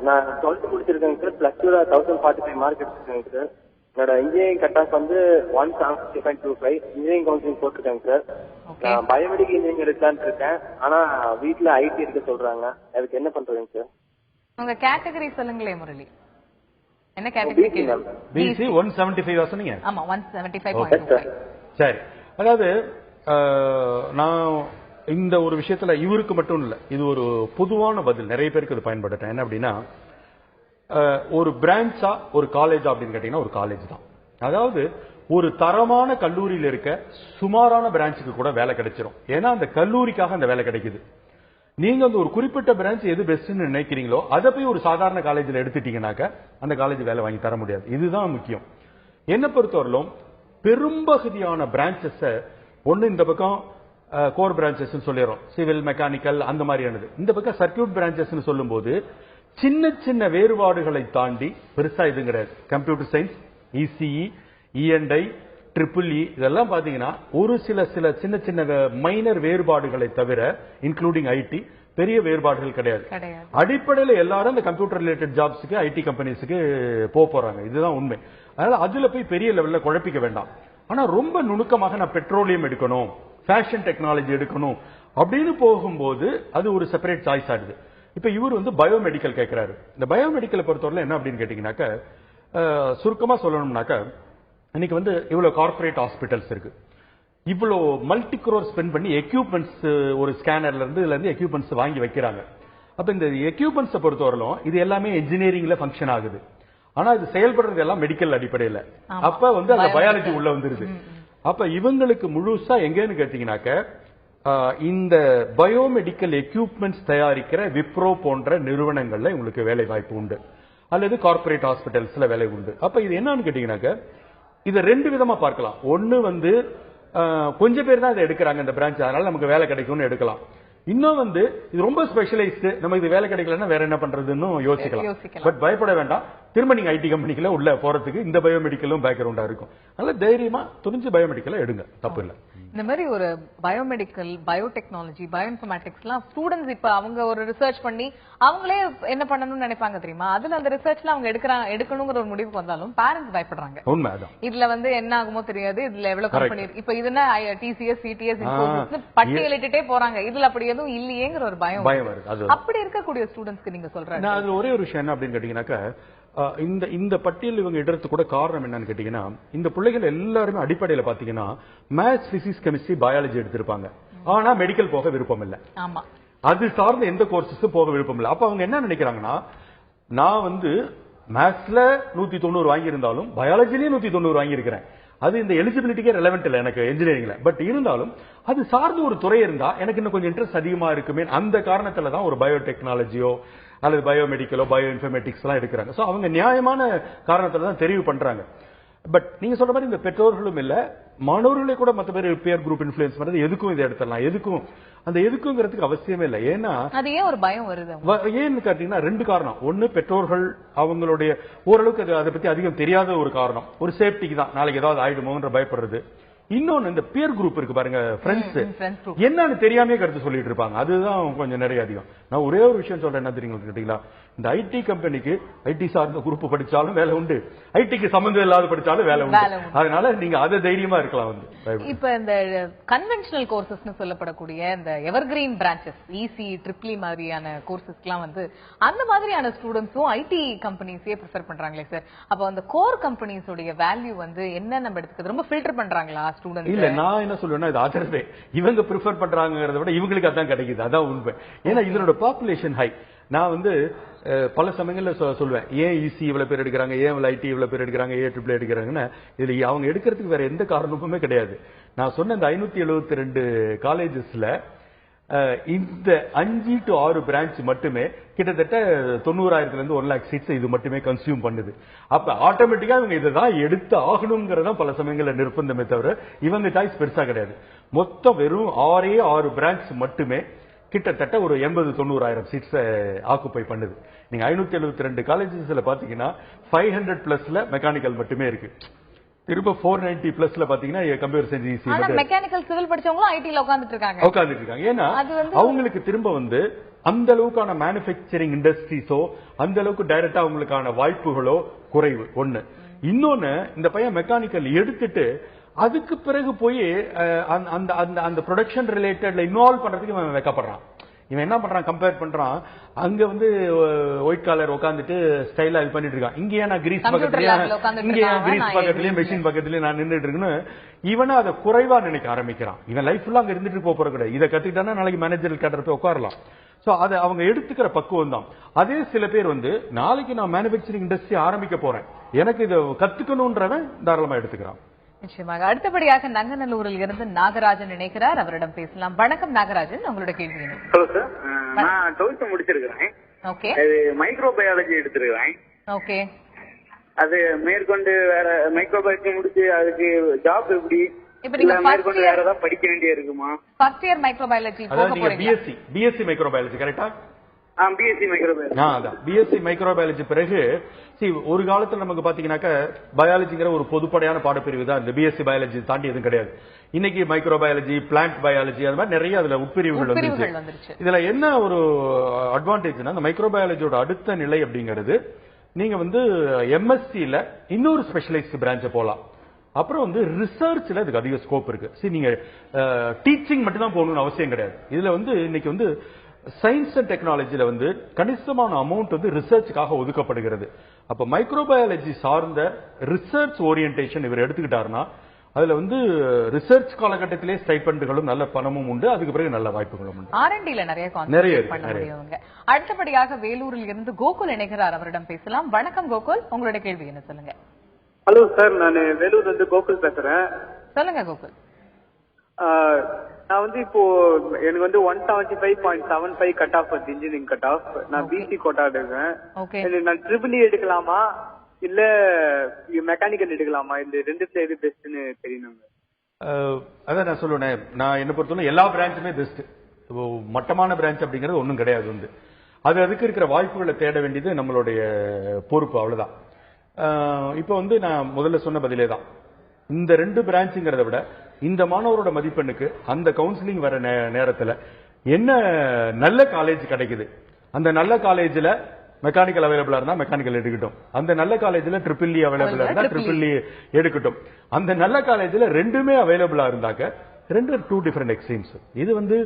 நான் 12th முடிச்சிருக்கேங்க சார். +2 1045 மார்க் எடுத்திருக்கேங்க சார். என்னோட இன்ஜினியரிங் கட் ஆஃப் வந்து 170.25 இன்ஜினியரிங் கவுன்சிலிங் போட்டிருக்கேங்க சார். நான் பயோமெடிக்கல் இன்ஜினியரிங் எடுக்கலான்னு இருக்கேன். ஆனா வீட்டுல ஐடி இருக்க சொல்றாங்க. அதுக்கு என்ன பண்றதுங்க சார்? உங்க கேட்டகரி சொல்லுங்களே முரளி. என்ன கேட்டகரி? பிசி 175 சொன்னீங்க. ஆமா 175.25. சரி, அதாவது நான் இந்த ஒரு விஷயத்துல இவருக்கு மட்டும் இல்ல, இது ஒரு பொதுவான பதில், நிறைய பேருக்கு இது பயன்படுத்தேன். என்ன அப்படின்னா, ஒரு பிரான்ச்சா ஒரு காலேஜா அப்படின்னு கேட்டீங்கன்னா ஒரு காலேஜ் தான். அதாவது ஒரு தரமான கல்லூரியில் இருக்க சுமாரான பிரான்ச்சுக்கு கூட வேலை கிடைச்சிரும். ஏன்னா அந்த கல்லூரிக்காக அந்த வேலை கிடைக்குது. நீங்க வந்து ஒரு குறிப்பிட்ட பிரான்ச் எது பெஸ்ட்னு நினைக்கிறீங்களோ அதை போய் ஒரு சாதாரண காலேஜில் எடுத்துட்டீங்கன்னாக்க அந்த காலேஜ் வேலை வாங்கி தர முடியாது. இதுதான் முக்கியம். என்ன பொறுத்தவரையிலும் பெரும்பகுதியான பிரான்சஸ் ஒண்ணு இந்த பக்கம் கோர் பிரான்சஸ் சொல்லிடுறோம், சிவில் மெக்கானிக்கல் அந்த மாதிரியானது. இந்த பக்கம் சர்க்கியூட் பிரான்சஸ் சொல்லும் போது சின்ன சின்ன வேறுபாடுகளை தாண்டி பெருசா இது கிடையாது. கம்ப்யூட்டர் சயின்ஸ், இசிஇ, இஎன்ஐ, ட்ரிபிள்இ இதெல்லாம் பாத்தீங்கன்னா ஒரு சில சின்ன சின்ன மைனர் வேறுபாடுகளை தவிர இன்க்ளூடிங் ஐடி பெரிய வேறுபாடுகள் கிடையாது. அடிப்படையில் எல்லாரும் இந்த கம்ப்யூட்டர் ரிலேட்டட் ஜாப்ஸுக்கு ஐடி கம்பெனிஸுக்கு போறாங்க. இதுதான் உண்மை. அதனால அதுல போய் பெரிய லெவல்ல குழப்பிக்க வேண்டாம். ஆனா ரொம்ப நுணுக்கமாக நான் பெட்ரோலியம் எடுக்கணும், ஃபேஷன் டெக்னாலஜி எடுக்கணும் அப்படின்னு போகும்போது அது ஒரு செப்பரேட் சாய்ஸ் ஆகுது. இப்ப இவர் வந்து பயோமெடிக்கல் கேட்கிறாரு. இந்த பயோமெடிக்கலை பொறுத்தவரை என்ன அப்படின்னு கேட்டீங்கன்னாக்க, சுருக்கமா சொல்லணும்னாக்க, இன்னைக்கு வந்து இவ்வளவு கார்பரேட் ஹாஸ்பிட்டல்ஸ் இருக்கு, இவ்வளவு மல்டி குரோர் ஸ்பெண்ட் பண்ணி எக்யூப்மெண்ட்ஸ் ஒரு ஸ்கேனர்ல இருந்து இதுல இருந்து எக்யூப்மெண்ட்ஸ் வாங்கி வைக்கிறாங்க. அப்ப இந்த எக்யூப்மெண்ட்ஸ் பொறுத்தவரையிலும் இது எல்லாமே இன்ஜினியரிங்ல ஃபங்க்ஷன் ஆகுது. ஆனா இது செயல்படுறது எல்லாம் மெடிக்கல் அடிப்படையில். அப்ப வந்து அந்த பயாலஜி உள்ள வந்துருது. அப்ப இவங்களுக்கு முழுசா எங்கன்னு கேட்டீங்கன்னாக்க, இந்த பயோமெடிக்கல் எக்யூப்மெண்ட்ஸ் தயாரிக்கிற விப்ரோ போன்ற நிறுவனங்கள்ல உங்களுக்கு வேலை வாய்ப்பு உண்டு, அல்லது கார்பரேட் ஹாஸ்பிட்டல்ஸ்ல வேலை உண்டு. அப்ப இது என்னன்னு கேட்டீங்கன்னாக்க, இதை ரெண்டு விதமா பார்க்கலாம். ஒன்னு வந்து கொஞ்சம் பேர் தான் இதை எடுக்கிறாங்க இந்த பிரான்ச், அதனால நமக்கு வேலை கிடைக்கும்னு எடுக்கலாம். இன்னும் வந்து இது ரொம்ப ஸ்பெஷலைஸ்டு, நம்ம இது வேலை கிடைக்கலன்னா வேற என்ன பண்றதுன்னு யோசிக்கலாம். பட் பயப்பட வேண்டாம், திரும்ப நீங்க ஐடி கம்பெனிக்குள்ள உள்ள போறதுக்கு இந்த பயோமெடிக்கலும் பேக்ரவுண்டா இருக்கும். அதனால தைரியமா துணிஞ்சு பயோமெடிக்கல எடுங்க, தப்பு இல்லை. இந்த மாதிரி ஒரு பயோமெடிக்கல், பயோடெக்னாலஜி, பயோஇன்ஃபர்மேட்டிக்ஸ் எல்லாம் ஸ்டூடெண்ட்ஸ் இப்ப அவங்க ஒரு ரிசர்ச் பண்ணி அவங்களே என்ன பண்ணணும்னு நினைப்பாங்க தெரியுமா? அதுல அந்த ரிசர்ச்ல அவங்க எடுக்கணுங்கிற ஒரு முடிவுக்கு வந்தாலும் பேரண்ட்ஸ் பயப்படுறாங்க. உண்மைதான். இதுல வந்து என்ன ஆகுமோ தெரியாது, இதுல எவ்வளவு கம்பெனி இப்ப இதுனா டிசிஎஸ், சிடிஎஸ், இன்ஃபோசிஸ் பட்டியலிட்டே போறாங்க, இதுல அப்படி எதுவும் இல்லையேங்கிற ஒரு பயம் வருது. அப்படி இருக்கக்கூடிய ஸ்டூடெண்ட்ஸ்க்கு நீங்க சொல்றாங்க. அதுல ஒரே ஒரு விஷயம் என்ன அப்படின்னு கேட்டீங்கன்னாக்கா, இந்த பட்டியல் இவங்க இடத்து கூட காரணம் என்னன்னு கேட்டீங்கன்னா, இந்த பிள்ளைகள் எல்லாருமே அடிப்படையில பாத்தீங்கன்னா மேத்ஸ், பிசிக்ஸ், கெமிஸ்ட்ரி, பயாலஜி எடுத்திருப்பாங்க. ஆனா மெடிக்கல் போக விருப்பம் இல்ல. ஆமா, அது சார்ந்த எந்த கோர்சஸும் போக விருப்பம் இல்ல. அப்ப அவங்க என்ன நினைக்கிறாங்கன்னா, நான் வந்து மேத்ஸ்ல 190 வாங்கியிருந்தாலும் பயாலஜிலயும் 190 வாங்கியிருக்கிறேன், அது இந்த எலிஜிபிலிட்டிக்கே ரெலவென்ட் இல்ல எனக்கு இன்ஜினியரிங்ல. பட் இருந்தாலும் அது சார்ந்த ஒரு துறை இருந்தா எனக்கு இன்னும் கொஞ்சம் இன்ட்ரெஸ்ட் அதிகமா இருக்குமே, அந்த காரணத்துல தான் ஒரு பயோடெக்னாலஜியோ அல்லது பயோமெடிக்கலோ பயோ இன்ஃபர்மேட்டிக்ஸ் எல்லாம் எடுக்கிறாங்க. சோ அவங்க நியாயமான காரணத்துல தான் தெரிவு பண்றாங்க. பட் நீங்க சொல்ற மாதிரி இந்த பெற்றோர்களும் இல்ல, மாணவர்களை கூட மற்ற பேர் பியர் குரூப் இன்ஃப்ளூயன்ஸ் பண்றது, எதுக்கும் இதை எடுத்துடலாம், எதுக்கும் அந்த எதுக்குங்கிறதுக்கு அவசியமே இல்லை. ஏன்னா அது ஏன் ஒரு பயம் வருது? ஏன்னு கேட்டீங்கன்னா ரெண்டு காரணம். ஒன்னு பெற்றோர்கள் அவங்களுடைய ஓரளவுக்கு அதை பத்தி அதிகம் தெரியாத ஒரு காரணம், ஒரு சேஃப்டிக்கு தான், நாளைக்கு ஏதாவது ஆயிடுமோன்ற பயப்படுறது. இன்னொன்னு இந்த பியர் குரூப் இருக்கு பாருங்க, ஃப்ரெண்ட்ஸ் என்னன்னு தெரியாமே கருத்து சொல்லிட்டு இருப்பாங்க, அதுதான் கொஞ்சம் நிறைய அதிகம். நான் ஒரே ஒரு விஷயம் சொல்றேன், என்ன தெரியுங்க கேட்டீங்களா, இந்த ஐடி கம்பெனிக்கு ஐடி சார்ந்த குரூப் படிச்சாலும் வேலை உண்டு, ஐடிக்கு சம்பந்தம் இல்லாத படிச்சாலும் வேலை உண்டு. அதனால நீங்க அதை தைரியமா இருக்கலாம். வந்து இப்ப இந்த கன்வென்ஷனல் கோர்சஸ் சொல்லப்படக்கூடிய இந்த எவர்கிரீன் பிரான்சஸ், இசி, ட்ரிபிள் மாதிரியான கோர்சஸ்க்குலாம் வந்து அந்த மாதிரியான ஸ்டூடெண்ட்ஸும் ஐடி கம்பெனிஸே ப்ரிஃபர் பண்றாங்களே சார். அப்ப அந்த கோர் கம்பெனிஸ் உடைய வேல்யூ வந்து என்ன நம்ம எடுத்துக்கிறது, ரொம்ப ஃபில்டர் பண்றாங்களா ஸ்டூடெண்ட்ஸ்? இல்ல, நான் என்ன சொல்லுவேன்னா, இது அதர்வே இவங்க ப்ரிஃபர் பண்றாங்கறத விட இவங்களுக்கு அதான் கிடைக்குது, அதான் உண்மை. ஏன்னா இதனோட பாப்புலேஷன் ஹை. நான் வந்து பல சமயங்கள்ல சொல்லுவேன், ஏன் இசி இவ்வளவு பேர் எடுக்கிறாங்க, ஏன் ஐடி இவ்வளவு பேர் எடுக்கிறாங்க, ஏன் ட்ரிபிள் எடுக்கிறாங்கன்னா இதுல அவங்க எடுக்கிறதுக்கு வேற எந்த காரணமுமே கிடையாது. நான் சொன்ன இந்த 572 காலேஜஸ்ல இந்த 5 to 6 பிரான்ச் மட்டுமே கிட்டத்தட்ட 90,000 இருந்து 1 lakh சீட்ஸ் இது மட்டுமே கன்சியூம் பண்ணுது. அப்ப ஆட்டோமேட்டிக்கா இவங்க இதான் எடுத்து ஆகணுங்கிறதா பல சமயங்கள்ல நிர்பந்தமே தவிர இவங்க சாய்ஸ் பெருசா கிடையாது. மொத்தம் வெறும் 6 பிரான்ச் மட்டுமே கிட்டத்தட்ட ஒரு 80,000-90,000 சீட்ஸ் ஆக்குப்பை பண்ணுது. நீங்க 572 காலேஜஸ்ல பாத்தீங்கன்னா 500 பிளஸ்ல மெக்கானிக்கல் மட்டுமே இருக்கு. திரும்ப 490 பிளஸ்ல பாத்தீங்கன்னா கம்ப்யூட்டர் சயின்ஸ் ஈஸி. ஆனா மெக்கானிக்கல் சிவில் படிச்சவங்க ஐடில உட்கார்ந்துட்டு இருக்காங்க. ஏன்னா அவங்களுக்கு திரும்ப வந்து அந்த அளவுக்கான மேனுஃபேக்சரிங் இண்டஸ்ட்ரீஸோ அந்த அளவுக்கு டைரக்டா அவங்களுக்கான வாய்ப்புகளோ குறைவு ஒண்ணு. இன்னொன்னு, இந்த பையன் மெக்கானிக்கல் எடுத்துட்டு அதுக்கு பிறகு போய் அந்த ப்ரொடக்ஷன் ரிலேட்டட்ல இன்வால்வ் பண்றதுக்கு இவன் வைக்கப்படுறான். இவன் என்ன பண்றான், கம்பேர் பண்றான். அங்க வந்து ஒயிட் காலர் உட்காந்துட்டு ஸ்டைலா இது பண்ணிட்டு இருக்கான். இங்கே நான் கிரீஸ் பக்கத்துலயும் மெஷின் பக்கத்துலயும் நான் நின்றுட்டு இருக்குன்னு இவனை அதை குறைவா நினைக்க ஆரம்பிக்கிறான். இவன் லைஃப் ஃபுல்லா அங்க இருந்துட்டு போற கிடையாது. இதை கத்துக்கிட்டானா நாளைக்கு மேனேஜர் கேட்டர் போய் உட்காரலாம். சோ அதை அவங்க எடுத்துக்கிற பக்குவம் தான். அதே சில பேர் வந்து நாளைக்கு நான் மேனுபேக்சரிங் இண்டஸ்ட்ரி ஆரம்பிக்க போறேன், எனக்கு இதை கத்துக்கணும்ன்றவன் தாராளமா எடுத்துக்கிறான். நிச்சயமாக. அடுத்தபடியாக நங்கநல்லூரில் இருந்து நாகராஜன் இணைக்கிறார், அவரிடம் பேசலாம். வணக்கம் நாகராஜன், உங்களோட கேள்வி. ஹலோ சார், நான் 12th முடிச்சிருக்கிறேன். ஓகே. மைக்ரோபயாலஜி எடுத்திருக்கிறேன். ஓகே. அது மேற்கொண்டு வேற மைக்ரோபயாலஜி முடிச்சு அதுக்கு ஜாப் எப்படி, இப்ப நீங்க மேற்கொண்டு வேற ஏதாவது படிக்க வேண்டிய இருக்குமா? ஃபர்ஸ்ட் இயர் மைக்ரோபயாலஜி போக போறீங்க. பிஎஸ்சி மைக்ரோபயாலஜி கரெக்டா? BSc microbiology. அதான் பிஎஸ்சி மைக்ரோபயாலஜி. பிறகு ஒரு காலத்துல நமக்கு பாத்தீங்கன்னாக்க பயாலஜிங்கிற ஒரு பொதுப்படையான பாடப்பிரிவு தான். இந்த பிஎஸ்சி பயாலஜி தாண்டி எதுவும் கிடையாது. இன்னைக்கு மைக்ரோபயாலஜி, பிளான்ட் பயாலஜி, அது மாதிரி நிறைய அதுல உட்பிரிவுகள் வந்துருச்சு. இதுல என்ன ஒரு அட்வான்டேஜ்னா, இந்த மைக்ரோபயாலஜியோட அடுத்த நிலை அப்படிங்கிறது, நீங்க வந்து எம்எஸ்சில இன்னொரு ஸ்பெஷலைஸ்ட் பிரான்ச் போலாம். அப்புறம் வந்து ரிசர்ச்ல இதுக்கு அதிக ஸ்கோப் இருக்கு. நீங்க டீச்சிங் மட்டும் தான் போகணும்னு அவசியம் கிடையாது. இதுல வந்து இன்னைக்கு வந்து சயின்ஸ் அண்ட் டெக்னாலஜில வந்து கணிசமான அமௌண்ட் வந்து ரிசர்ச்சுக்காக ஒதுக்கப்படுகிறது. அப்ப மைக்ரோபயாலஜி சார்ந்த ரிசர்ச் ஓரியன்டேஷன் இவர் எடுத்துக்கிட்டாருன்னா அதுல வந்து ரிசர்ச் காலகட்டத்திலே ஸ்டைபண்டுகளும் நல்ல பணமும் உண்டு, அதுக்கு பிறகு நல்ல வாய்ப்புகளும் உண்டு. ஆர்என்டில நிறைய பண்ண முடியும். அடுத்தபடியாக வேலூரில் இருந்து கோகுல் இணைக்கிறார், அவரிடம் பேசலாம். வணக்கம் கோகுல், உங்களோட கேள்வி என்ன சொல்லுங்க. ஹலோ சார், நான் வேலூர்ல இருந்து கோகுல் பேசுறேன். சொல்லுங்க கோகுல். நான் வந்து இப்போ எனக்கு வந்து 175.75 கட் ஆஃப் வருது, இன்ஜினியரிங் கட் ஆஃப். நான் பிசி கோட்டா எடுக்கிறேன். நான் ட்ரிபிள் எடுக்கலாமா இல்ல மெக்கானிக்கல் எடுக்கலாமா? இந்த ரெண்டுத்துல எது பெஸ்ட்னு தெரியணுங்க. அதான் நான் சொல்லுவேன், நான் என்ன பொறுத்தவரை எல்லா பிரான்ச்சுமே பெஸ்ட். மட்டமான பிரான்ச் அப்படிங்கிறது ஒன்றும் கிடையாது. வந்து அதுக்கு இருக்கிற வாய்ப்புகளை தேட வேண்டியது நம்மளுடைய பொறுப்பு, அவ்வளவுதான். இப்ப வந்து நான் முதல்ல சொன்ன பதிலே தான், இந்த 2 பிரான்ச்சுங்கிறத விட இந்த மாணவரோட மதிப்பெண்ணுக்கு அந்த கவுன்சிலிங் வர நேரத்துல என்ன நல்ல காலேஜ் கிடைக்குது, அந்த நல்ல காலேஜ்ல மெக்கானிக்கல் அவைலபிளா இருந்தா மெக்கானிக்கல் எடுக்கட்டும், அந்த நல்ல காலேஜ்ல ட்ரிபிள் அவைலபிளா இருந்தா ட்ரிபிள் எடுக்கட்டும், அந்த நல்ல காலேஜ்ல ரெண்டுமே அவைலபிளா இருந்தாக்க 2 டிஃபரெண்ட் எக்ஸ்ட்ரீம்ஸ். இது வந்து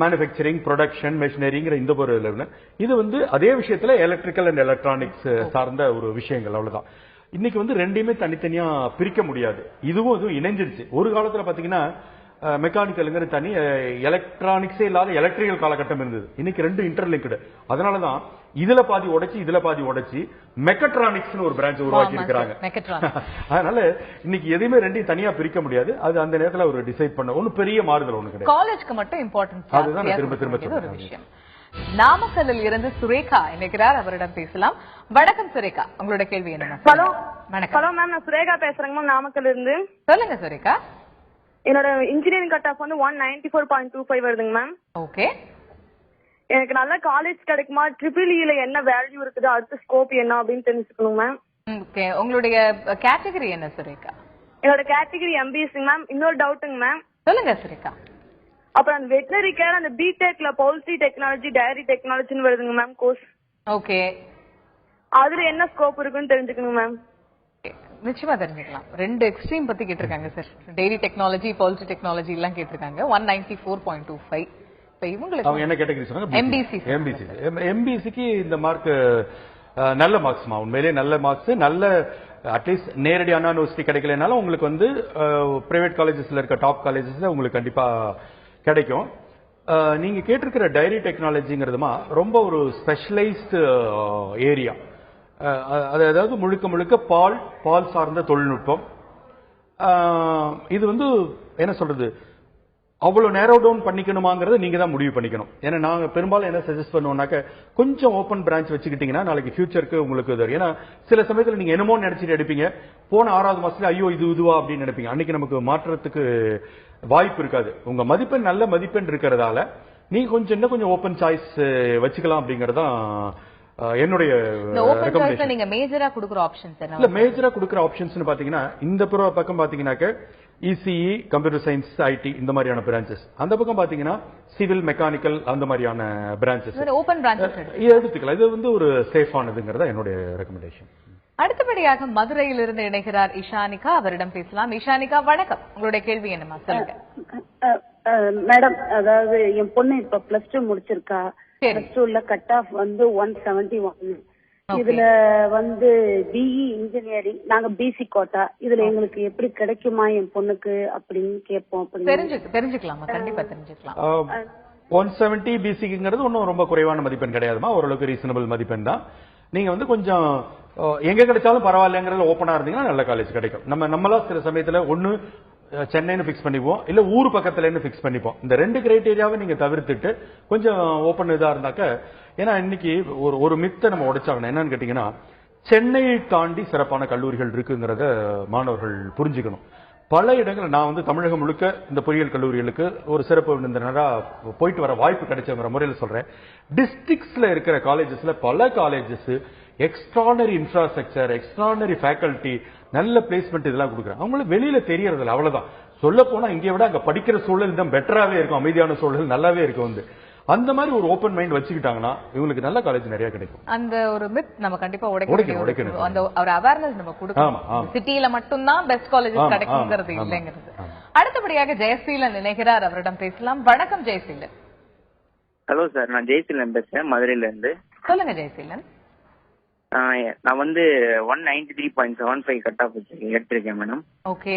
மேனுபேக்சரிங், ப்ரொடக்ஷன், மெஷினரிங்கிற இந்த ஒரு லெவல். இது வந்து அதே விஷயத்துல எலக்ட்ரிக்கல் அண்ட் எலக்ட்ரானிக்ஸ் சார்ந்த ஒரு விஷயங்கள், அவ்வளவுதான். இன்னைக்கு வந்து ரெண்டையுமே தனித்தனியா பிரிக்க முடியாது. இதுவும் இணைஞ்சிருச்சு. ஒரு காலத்துல பாத்தீங்கன்னா மெக்கானிக்கல்ங்கிற தனி, எலக்ட்ரானிக்ஸே இல்லாத எலக்ட்ரிக்கல் காலகட்டம் இருந்தது. இன்னைக்கு 2 இன்டர்லிங்க்டு. அதனாலதான் இதுல பாதி உடைச்சு மெக்கட்ரானிக்ஸ் ஒரு பிரான்ச் உருவாக்கி இருக்கிறாங்க. அதனால இன்னைக்கு எதுவுமே 2 தனியா பிரிக்க முடியாது. அது அந்த நேரத்துல ஒரு டிசைட் பண்ண ஒண்ணு பெரிய மாறுதல் ஒண்ணு கிடையாது. காலேஜ்க்கு மட்டும் இம்பார்ட்டன்ஸ். அதுதான் திரும்ப ஒரு விஷயம். நாமக்கல்லில் இருந்து சுரேகா இணைக்கிறார், அவரிடம் பேசலாம். வணக்கம் சுரேகா, உங்களோட கேள்வி என்ன? ஹலோ. வணக்கம். ஹலோ மேம், நான் சுரேகா பேசுறேங்க மேம், நாமக்கல்ல இருந்து. சொல்லுங்க சுரேகா. என்னோட இன்ஜினியரிங் கட் ஆஃப் வந்து 194.25 வருதுங்க மேம். ஓகே. எனக்கு நல்ல காலேஜ் கிடைக்குமா, ட்ரிபிள் இல என்ன வேல்யூ இருக்குது, அடுத்த ஸ்கோப் என்ன அப்படின்னு தெரிஞ்சுக்கணும் மேம். ஓகே. உங்களுடைய கேட்டகரி என்ன சுரேகா? என்னோட கேட்டகரி எம்பிஎஸ்சி மேம். இன்னொரு டவுட்டுங்க மேம். சொல்லுங்க சுரேகா. அப்புறம் அந்த வெட்டனரி கேர், அந்த பிடெக்ல பவுல்ட்ரி டெக்னாலஜி, டைரி டெக்னாலஜின்னு வருதுங்க மேம் கோர்ஸ். ஓகே. அதுல என்ன ஸ்கோப் இருக்குன்னு தெரிஞ்சுக்கணும் மேம். நிச்சயமா தெரிஞ்சுக்கலாம். 2 எக்ஸ்ட்ரீம் பத்தி கேட்டிருக்காங்க sir. Dairy technology, poultry technology எல்லாம் கேட்டிருக்காங்க. 194.25. இப்ப இவங்களுக்கு அவங்க என்ன கேட்டகரி சொன்னாங்க? எம்பிசிக்கு இந்த மார்க் நல்ல மார்க்ஸ்மா, உண்மையிலேயே நல்ல மார்க்ஸ். நல்ல அட்லீஸ்ட் நேரடி அண்ணா யூனிவர்சிட்டி கிடைக்கலனாலும் உங்களுக்கு வந்து பிரைவேட் காலேஜஸ்ல இருக்க டாப் காலேஜஸ்ல உங்களுக்கு கண்டிப்பா கிடைக்கும். நீங்க கேட்டிருக்கிற டைரி டெக்னாலஜிங்கிறதுமா ரொம்ப ஒரு ஸ்பெஷலைஸ்டு ஏரியா. அதாவது முழுக்க முழுக்க பால் சார்ந்த தொழில்நுட்பம். இது வந்து என்ன சொல்றது, அவ்வளவு நேரோ டவுன் பண்ணிக்கணுமாங்கிறத நீங்க தான் முடிவு பண்ணிக்கணும். ஏன்னா நாங்க பெரும்பாலும் என்ன சஜஸ்ட் பண்ணுவோம்னாக்க, கொஞ்சம் ஓப்பன் பிரான்ச் வச்சுக்கிட்டீங்கன்னா நாளைக்கு ஃபியூச்சருக்கு உங்களுக்கு இது. ஏன்னா சில சமயத்தில் நீங்க என்னமோ நினைச்சிட்டு எடுப்பீங்க, போன 6வது மாசத்துல ஐயோ இதுவா அப்படின்னு நினைப்பீங்க. அன்னைக்கு நமக்கு மாற்றத்துக்கு வாய்ப்பு இருக்காது. உங்க மதிப்பெண் நல்ல மதிப்பெண் இருக்கிறதால நீங்க கொஞ்சம் ஓப்பன் சாய்ஸ் வச்சுக்கலாம் அப்படிங்கறதான் என்னுடைய ரெக்கமெண்டேஷன். நீங்க மேஜரா கொடுக்கிற ஆப்ஷன்ஸ் என்ன? இல்ல மேஜரா கொடுக்கிற ஆப்ஷன்ஸ் பாத்தீங்கன்னா, இந்த பக்கம் பாத்தீங்கன்னாக்க இசிஇ, கம்ப்யூட்டர் சயின்ஸ், ஐடி இந்த மாதிரியான பிரான்சஸ். அந்த பக்கம் பாத்தீங்கன்னா சிவில், மெக்கானிக்கல் அந்த மாதிரியான பிரான்சஸ் ஓபன் பிரான்சஸ் எடுத்துக்கலாம். இது வந்து ஒரு சேஃபானதுங்கிறதா என்னுடைய ரெக்கமெண்டேஷன். அடுத்தபடியாக மதுரையிலிருந்து இணைகிறார் இஷானிகா. அவரிடம் பேசலாம். இஷானிகா வணக்கம், உங்களுடைய கேள்வி என்னமா சொல்லுங்க. மேடம், அதாவது என் பொண்ணு இப்ப +2 முடிச்சிருக்கா. +2ல கட் ஆஃப் வந்து 171. இதுல வந்து பிஇ இன்ஜினியரிங், நாங்க பிசி கோட்டா. இதுல எங்களுக்கு எப்படி கிடைக்குமா என் பொண்ணுக்கு அப்படின்னு கேட்போம். தெரிஞ்சுக்கலாமா? கண்டிப்பா தெரிஞ்சுக்கலாம். 170 பிசிங்கிறது ஒன்னும் ரொம்ப குறைவான மதிப்பெண் கிடையாதுமா, ஓரளவுக்கு ரீசனபிள் மதிப்பெண் தான். நீங்க வந்து கொஞ்சம் எங்க கிடைச்சாலும் பரவாயில்லைங்கிறதுல ஓப்பனா இருந்தீங்கன்னா நல்ல காலேஜ் கிடைக்கும். நம்மளா சில சமயத்துல ஒண்ணு சென்னைன்னு பிக்ஸ் பண்ணிப்போம், இல்ல ஊர் பக்கத்துல பிக்ஸ் பண்ணிப்போம். இந்த 2 கிரைட்டீரியாவை நீங்க தவிர்த்துட்டு கொஞ்சம் ஓப்பன் இதா இருந்தாக்க, ஏன்னா இன்னைக்கு ஒரு மித்தை நம்ம உடைச்சாகணும். என்னன்னு கேட்டீங்கன்னா, சென்னையை தாண்டி சிறப்பான கல்லூரிகள் இருக்குங்கிறத மாணவர்கள் புரிஞ்சுக்கணும். பல இடங்கள் நான் வந்து தமிழகம் முழுக்க இந்த பொறியியல் கல்லூரிகளுக்கு ஒரு சிறப்பு விருந்தினரா போயிட்டு வர வாய்ப்பு கிடைச்ச முறையில் சொல்றேன். டிஸ்ட்ரிக்ட்ஸ்ல இருக்கிற காலேஜஸ்ல பல colleges extraordinary infrastructure, extraordinary faculty, நல்ல பிளேஸ்மெண்ட் இதெல்லாம் கொடுக்குறாங்க. அவங்களுக்கு வெளியில தெரியறது இல்லை, அவ்வளவுதான். சொல்ல போனா இங்கே விட அங்க படிக்கிற சூழல் தான் பெட்டராவே இருக்கும், அமைதியான சூழல் நல்லாவே இருக்கும். வந்து அந்த மாதிரி ஒரு ஓபன் மைண்ட் வச்சுக்கிட்டாங்கன்னா இவங்களுக்கு நல்ல காலேஜ் நிறைய கிடைக்கும். அந்த ஒரு மித் நம்ம கண்டிப்பா உடைக்கணும். அந்த ஒரு அவேர்னஸ் நம்ம கொடுக்கணும். சிட்டியில மட்டும் தான் பெஸ்ட் காலேஜஸ் கிடைக்கும்ங்கிறது இல்லைங்கிறது. அடுத்தபடியாக ஜெயசீலன் நினைக்கிறார், அவரிடம் பேசலாம். வணக்கம் ஜெயசீலன். ஹலோ சார், நான் ஜெயசீலன் பேசுறேன், மதுரையில இருந்து. சொல்லுங்க ஜெயசீலன். நான் வந்து 193.75 கட் ஆஃப் எடுத்திருக்கேன் மேடம். ஓகே.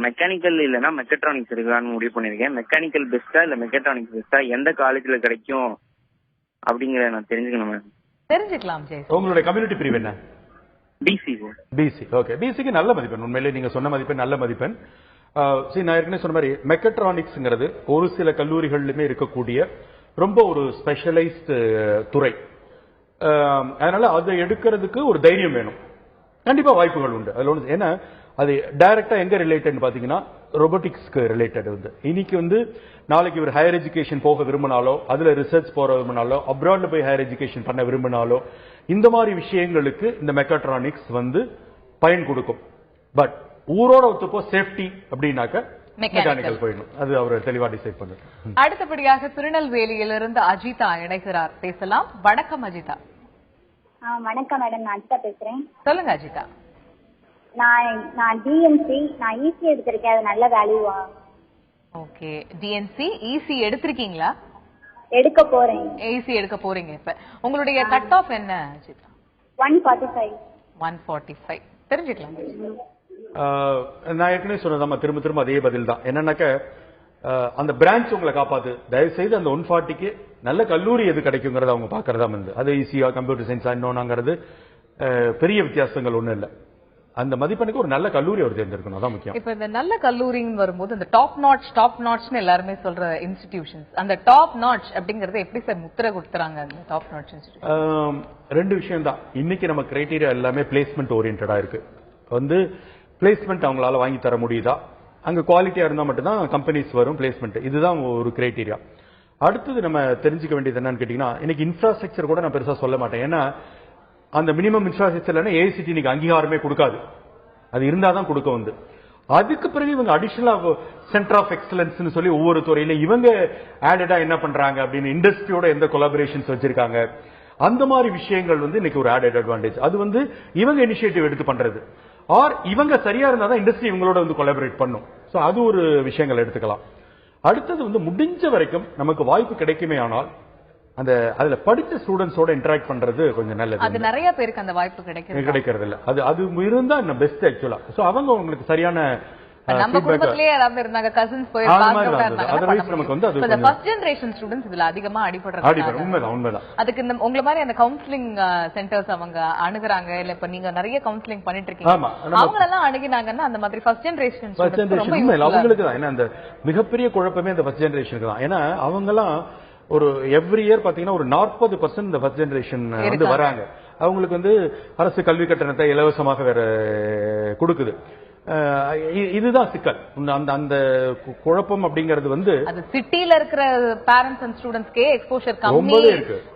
மெக்கானிக்கல் இல்லைன்னா மெக்கட்ரானிக்ஸ் இருக்கலாம்னு முடிவு பண்ணிருக்கேன். மெக்கானிக்கல் பெஸ்டா இல்ல மெக்கட்ரானிக்ஸ் பெஸ்டா, எந்த காலேஜ்ல கிடைக்கும் அப்படிங்கறத நான் தெரிஞ்சுக்கணும் மேடம். தெரிஞ்சுக்கலாம் ஜெயசீலன். உங்களுடைய கம்யூனிட்டி பிரிவு என்ன? பிசி. பிசி. ஓகே. பிசிக்கு நல்ல மதிப்பெண், உண்மையிலே நீங்க சொன்ன மதிப்பெண் நல்ல மதிப்பென். நான் ஏற்கனவே சொன்ன மாதிரி மெக்கட்ரானிக்ஸ்ங்கிறது ஒரு சில கல்லூரிகளிலுமே இருக்கக்கூடிய ரொம்ப ஒரு ஸ்பெஷலைஸ்டு துறை. அதனால அதை எடுக்கிறதுக்கு ஒரு தைரியம் வேணும். கண்டிப்பா வாய்ப்புகள் உண்டு அதுல ஒன்று. ஏன்னா அது டைரக்டா எங்க ரிலேட்டட் பாத்தீங்கன்னா ரோபோட்டிக்ஸ்க்கு ரிலேட்டட். வந்து இன்னைக்கு வந்து நாளைக்கு ஒரு ஹையர் எஜுகேஷன் போக விரும்பினாலோ, அதுல ரிசர்ச் போற விரும்பினாலோ, அப்ராட்ல போய் ஹையர் எஜுகேஷன் பண்ண விரும்பினாலோ, இந்த மாதிரி விஷயங்களுக்கு இந்த மெக்காட்ரானிக்ஸ் வந்து பயன் கொடுக்கும். பட் ஊரோட ஒத்துப்போ சேஃப்டி அப்படின்னாக்க மெக்கானிக்கல் போயிடும். அது அவர் தெளிவா டிசைட் பண்ணு. அடுத்தபடியாக திருநெல்வேலியிலிருந்து அஜிதா இணைக்கிறார், பேசலாம். வணக்கம் அஜிதா. வணக்கம் மேடம், நான் அஜிதா பேசுறேன். சொல்லுங்க அஜிதா. நான் டிஎன்சி, நான் ஈசி எடுத்திருக்கேன், அது நல்ல வேல்யூவா? ஓகே. டிஎன்சி ஈசி எடுத்திருக்கீங்களா? எடுக்க போறேன். ஈசி எடுக்க போறீங்க. இப்ப உங்களுடைய கட் ஆஃப் என்ன அஜிதா? 145. 145 தெரிஞ்சுக்கலாம். நான் ஏற்கனவே சொன்னதாமா, திரும்ப அதே பதில் தான். என்னன்னாக்க அந்த பிரான்ச் உங்களை காப்பாத்து. தயவு செய்து அந்த 140க்கு நல்ல கல்லூரி எது கிடைக்குங்கிறத அவங்க பாக்குறதா வந்து, அது ஈஸியா கம்ப்யூட்டர் சயின்ஸா இன்னொன்னாங்கிறது பெரிய வித்தியாசங்கள் ஒண்ணும் இல்லை. அந்த மதிப்பெண்ணுக்கு ஒரு நல்ல கல்லூரி அவர் தேர்ந்தெடுக்கணும், அதான் முக்கியம். இப்ப இந்த நல்ல கல்லூரின்னு வரும்போது இந்த டாப் நாட்ச்னு எல்லாருமே சொல்ற இன்ஸ்டிடியூஷன்ஸ், அந்த டாப் நாட்ச் அப்படிங்கறது எப்படி சார் முத்திரை கொடுத்துறாங்க அந்த டாப் நாட்ச் இன்ஸ்டிடியூஷன்? 2 விஷயம் தான். இன்னைக்கு நம்ம கிரைட்டீரியா எல்லாமே பிளேஸ்மெண்ட் ஓரியன்டா இருக்கு. வந்து பிளேஸ்மெண்ட் அவங்களால வாங்கி தர முடியுதா, அங்க குவாலிட்டியா இருந்தா மட்டும்தான் கம்பெனிஸ் வரும் பிளேஸ்மெண்ட். இதுதான் ஒரு கிரைட்டீரியா. அடுத்தது நம்ம தெரிஞ்சுக்க வேண்டியது என்னன்னு கேட்டீங்கன்னா, இன்னைக்கு இன்ஃப்ராஸ்ட்ரக்சர் கூட நான் பெருசா சொல்ல மாட்டேன். ஏன்னா அந்த மினிமம் இன்ஃப்ராஸ்ட்ரக்சர்ல ஏஐசிடி இன்னைக்கு அங்கீகாரமே கொடுக்காது, அது இருந்தாதான் கொடுக்க வந்து. அதுக்கு பிறகு இவங்க அடிஷனலா சென்டர் ஆஃப் எக்ஸலன்ஸ் சொல்லி ஒவ்வொரு துறையில இவங்க ஆடடா என்ன பண்றாங்க அப்படின்னு இண்டஸ்ட்ரியோட எந்த கொலாபரேஷன்ஸ் வச்சிருக்காங்க, அந்த மாதிரி விஷயங்கள் வந்து இன்னைக்கு ஒரு ஆடட் அட்வான்டேஜ். அது வந்து இவங்க இனிஷியேட்டிவ் எடுத்து பண்றது, ஆர் இவங்க சரியா இருந்தாதான் இண்டஸ்ட்ரி இவங்களோட வந்து கொலாபரேட் பண்ணும். சோ அது ஒரு விஷயங்கள் எடுத்துக்கலாம். அடுத்தது வந்து முடிஞ்ச வரைக்கும் நமக்கு வாய்ப்பு கிடைக்குமே ஆனால் அந்த அதுல படிச்ச ஸ்டூடெண்ட்ஸோட இன்டராக்ட் பண்றது கொஞ்சம் நல்லது. அது நிறைய பேருக்கு அந்த வாய்ப்பு கிடைக்கிறது இல்ல. அது இருந்தா பெஸ்ட் ஆக்சுவலா. சோ அவங்க உங்களுக்கு சரியான நம்ம குடும்பத்திலேயே யாராவது இருந்தாங்க, கசின்ஸ் போய் ஃபர்ஸ்ட் ஜெனரேஷன் ஸ்டூடெண்ட்ஸ் இதுல அதிகமா அடிபடுறாங்க. உண்மைதான். அதுக்கு இந்த உங்களை மாதிரி அந்த கவுன்சிலிங் சென்டர்ஸ் அவங்க அணுகுறாங்க, இல்ல இப்ப நீங்க நிறைய கவுன்சிலிங் பண்ணிட்டு இருக்கீங்க, அவங்க எல்லாம் அணுகினாங்கன்னா அந்த மாதிரி ஃபர்ஸ்ட் ஜெனரேஷன் அவங்களுக்கு தான். ஏன்னா அந்த மிகப்பெரிய குழப்பமே இந்த ஃபர்ஸ்ட் ஜெனரேஷனுக்கு தான். ஏன்னா அவங்க எல்லாம் ஒரு எவ்ரி இயர் பாத்தீங்கன்னா ஒரு 40% இந்த ஃபர்ஸ்ட் ஜெனரேஷன் வந்து வராங்க. அவங்களுக்கு வந்து அரசு கல்வி கட்டணத்தை இலவசமாக வேற கொடுக்குது. இதுதான் சிக்கல். அந்த குழப்பம் அப்படிங்கிறது வந்து அது சிட்டில இருக்கிற பேரண்ட்ஸ் அண்ட் ஸ்டூடண்ட்ஸ்க்கே எக்ஸ்போஷர் கம்மி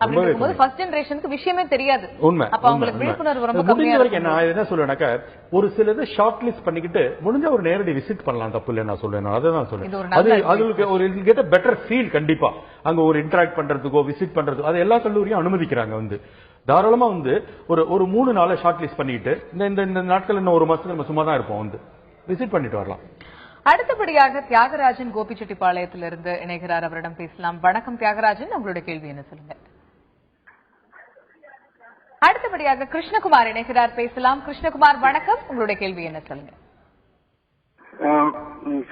அப்படிங்கும்போது ஃபர்ஸ்ட் ஜெனரேஷனுக்கு விஷயமே தெரியாது. உண்மை. அப்ப அவங்களுக்கு விழிப்புணர்வு ரொம்ப கம்மியா இருக்கு. நான் என்ன சொல்லுவேனாக்கா, ஒரு சிலது ஷார்ட் லிஸ்ட் பண்ணிக்கிட்டு முடிஞ்ச ஒரு நேரடி விசிட் பண்ணலாம், தப்பு இல்லை நான் சொல்லுவேன். அதான் சொல்லுவேன். அது அதுக்கு ஒரு கெட் பெட்டர் ஃபீல். கண்டிப்பா அங்க ஒரு இன்டராக்ட் பண்றதுக்கோ விசிட் பண்றதுக்கோ அது எல்லா கல்லூரியும் அனுமதிக்கிறாங்க. வந்து தாராளமா வந்து ஒரு 3 நாளை ஷார்ட் லிஸ்ட் பண்ணிட்டு இந்த நாட்கள் இன்னும் ஒரு மாசத்துக்கு நம்ம சும்மா தான் இருப்போம், வந்து விசிட் பண்ணிட்டு வரலாம். அடுத்தபடியாக தியாகராஜன் கோபிச்செட்டிப்பாளையத்திலிருந்து இணைகிறார், அவரிடம் பேசலாம். வணக்கம் தியாகராஜன், உங்களுடைய கேள்வி என்ன சொல்லுங்க. அடுத்தபடியாக கிருஷ்ணகுமார் இணைகிறார், பேசலாம். கிருஷ்ணகுமார் வணக்கம், உங்களுடைய கேள்வி என்ன சொல்லுங்க.